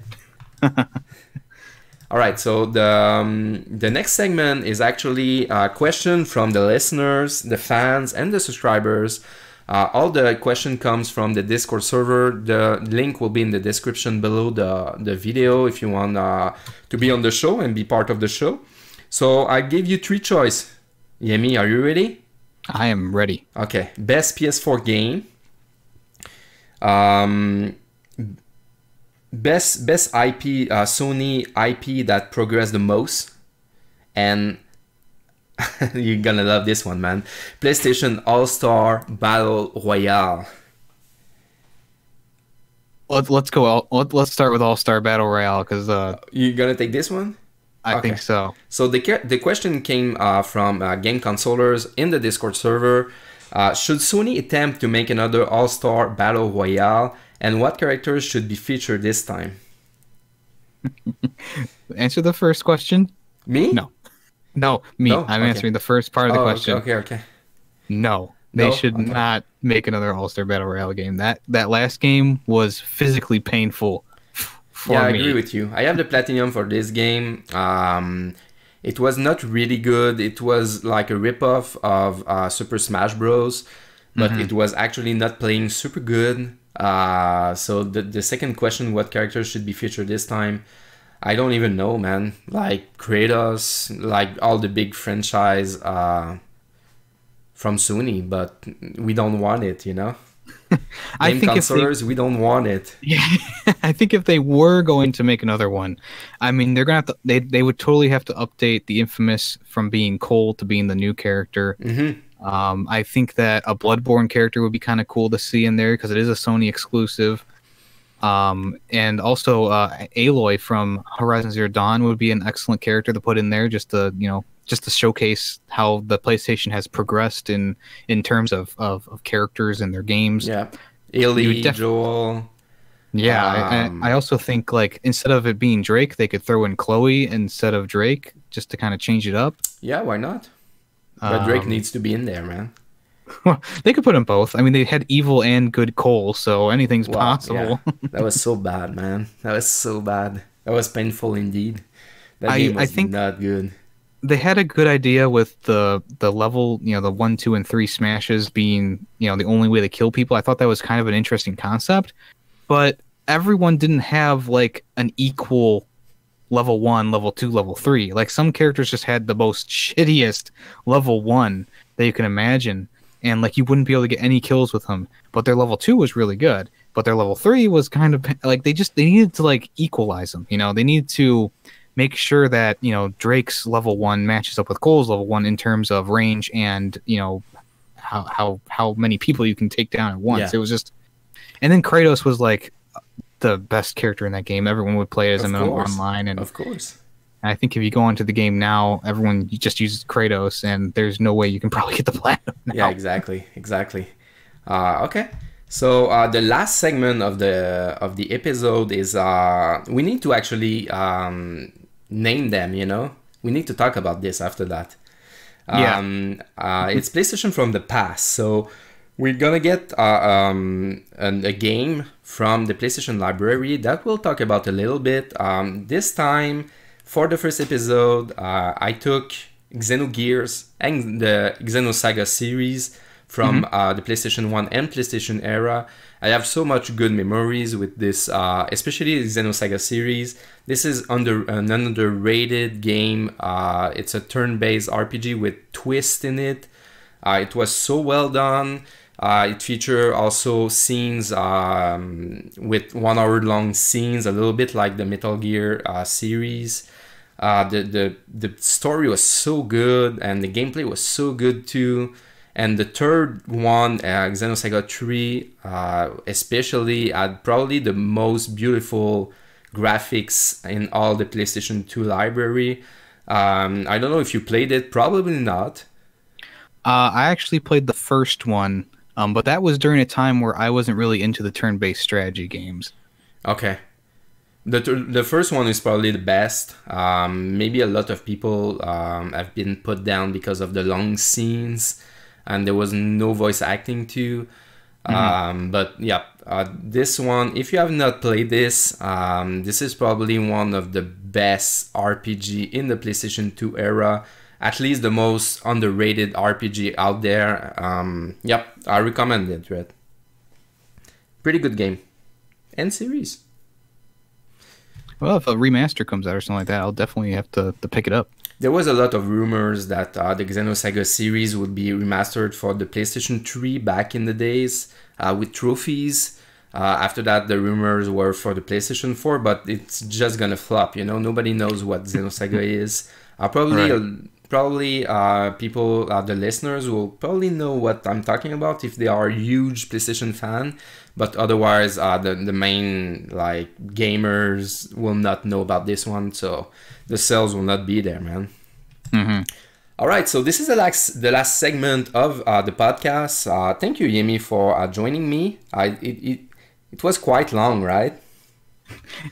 All right, so the next segment is actually a question from the listeners, the fans, and the subscribers. All the question comes from the Discord server. The link will be in the description below the video if you want to be on the show and be part of the show. So I give you 3 choices. Yemi, are you ready? I am ready. Okay, best PS4 game. Best IP, Sony IP that progressed the most, and you're gonna love this one, man. PlayStation All-Star Battle Royale. Let's go. Let's start with All-Star Battle Royale because You gonna take this one? I think so. So the question came from Game Consolers in the Discord server. Should Sony attempt to make another All-Star Battle Royale? And what characters should be featured this time? Answer the first question. Me? No, me. No? I'm Okay. answering the first part of the question. Okay. No, they should Okay. not make another All-Star Battle Royale game. That last game was physically painful for Yeah, I me. agree with you. I have the platinum for this game. It was not really good. It was like a ripoff of Super Smash Bros. But it was actually not playing super good. So the second question, what characters should be featured this time? I don't even know, man. Like Kratos, like all the big franchise from Sony, but we don't want it, you know? I Game think consolers, we don't want it. Yeah, I think if they were going to make another one, I mean, they're gonna have to. They would totally have to update the Infamous from being Cole to being the new character. I think that a Bloodborne character would be kind of cool to see in there because it is a Sony exclusive. And also Aloy from Horizon Zero Dawn would be an excellent character to put in there, just to showcase how the PlayStation has progressed in terms of characters and their games. Yeah, Ellie, Joel. Yeah, I also think like instead of it being Drake, they could throw in Chloe instead of Drake, just to kind of change it up. Yeah, why not? But Drake needs to be in there, man. They could put them both. I mean, they had evil and good Cole, so anything's possible. Yeah. That was so bad, man. That was so bad. That was painful indeed. That game was not good. They had a good idea with the level, the 1, 2, and 3 smashes being, the only way to kill people. I thought that was kind of an interesting concept, but everyone didn't have like an equal level 1, level 2, level 3. Like some characters just had the most shittiest level 1 that you can imagine. And like you wouldn't be able to get any kills with them, but their level 2 was really good. But their level 3 was kind of like they needed to like equalize them. They need to make sure that Drake's level 1 matches up with Cole's level 1 in terms of range and how many people you can take down at once. Yeah. It was just, and then Kratos was like the best character in that game. Everyone would play as him online, and of course. I think if you go into the game now, everyone just uses Kratos, and there's no way you can probably get the platinum now. Yeah, exactly. Okay. So the last segment of the episode is we need to actually name them. We need to talk about this after that. It's PlayStation from the past, so we're gonna get a game from the PlayStation library that we'll talk about a little bit. This time, for the first episode, I took Xenogears and the Xenosaga series from the PlayStation 1 and PlayStation era. I have so much good memories with this, especially the Xenosaga series. This is an underrated game. It's a turn-based RPG with twist in it. It was so well done. It featured also scenes with 1 hour long scenes, a little bit like the Metal Gear series. The story was so good and the gameplay was so good too. And the third one, Xenosaga 3, especially had probably the most beautiful graphics in all the PlayStation 2 library. I don't know if you played it, probably not. I actually played the first one, but that was during a time where I wasn't really into the turn-based strategy games. Okay. The first one is probably the best. Maybe a lot of people have been put down because of the long scenes and there was no voice acting too. But yeah, this one, if you have not played this, this is probably one of the best RPG in the PlayStation 2 era. At least the most underrated RPG out there. Yep, I recommend it, Red. Pretty good game. And series. Well, if a remaster comes out or something like that, I'll definitely have to pick it up. There was a lot of rumors that the Xenosaga series would be remastered for the PlayStation 3 back in the days with trophies. After that, the rumors were for the PlayStation 4, but it's just gonna flop, you know? Nobody knows what Xenosaga is. Probably people, the listeners will probably know what I'm talking about if they are a huge PlayStation fan, but otherwise the main like gamers will not know about this one, so the sales will not be there, man. All right, so this is the last segment of the podcast. Thank you, Yemi, for joining me. It was quite long, right?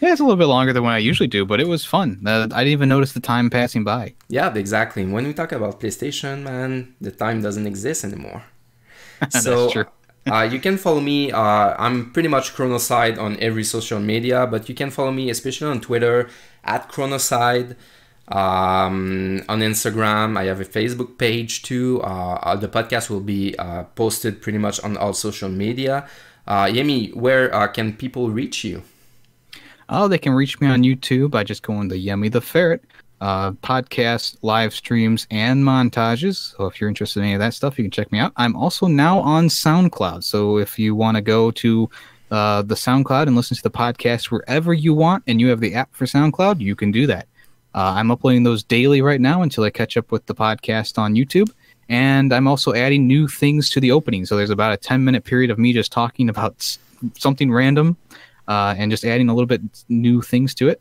Yeah, it's a little bit longer than what I usually do, but it was fun. I didn't even notice the time passing by. Yeah, exactly. When we talk about PlayStation, man, the time doesn't exist anymore. That's true. You can follow me. I'm pretty much ChronoSide on every social media, but you can follow me especially on Twitter at ChronoSide. On Instagram, I have a Facebook page too. The podcast will be posted pretty much on all social media. Yemi, where can people reach you? Oh, they can reach me on YouTube by just going to Yemi the Ferret. Podcasts, live streams, and montages. So if you're interested in any of that stuff, you can check me out. I'm also now on SoundCloud. So if you want to go to the SoundCloud and listen to the podcast wherever you want, and you have the app for SoundCloud, you can do that. I'm uploading those daily right now until I catch up with the podcast on YouTube. And I'm also adding new things to the opening. So there's about a 10-minute period of me just talking about something random and just adding a little bit new things to it.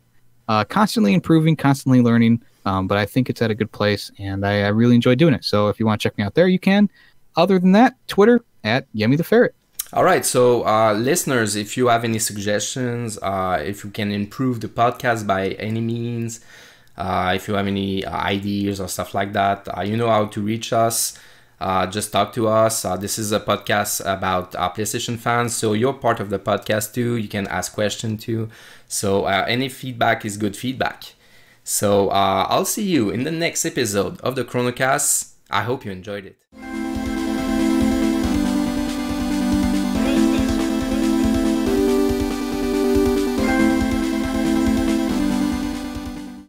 Constantly improving, constantly learning, but I think it's at a good place, and I really enjoy doing it. So if you want to check me out there, you can. Other than that, Twitter at Yemi the Ferret. All right, so listeners, if you have any suggestions, if you can improve the podcast by any means, if you have any ideas or stuff like that, you know how to reach us. Just talk to us. This is a podcast about PlayStation fans, so you're part of the podcast too. You can ask questions too. So any feedback is good feedback. So I'll see you in the next episode of the ChronoCast. I hope you enjoyed it.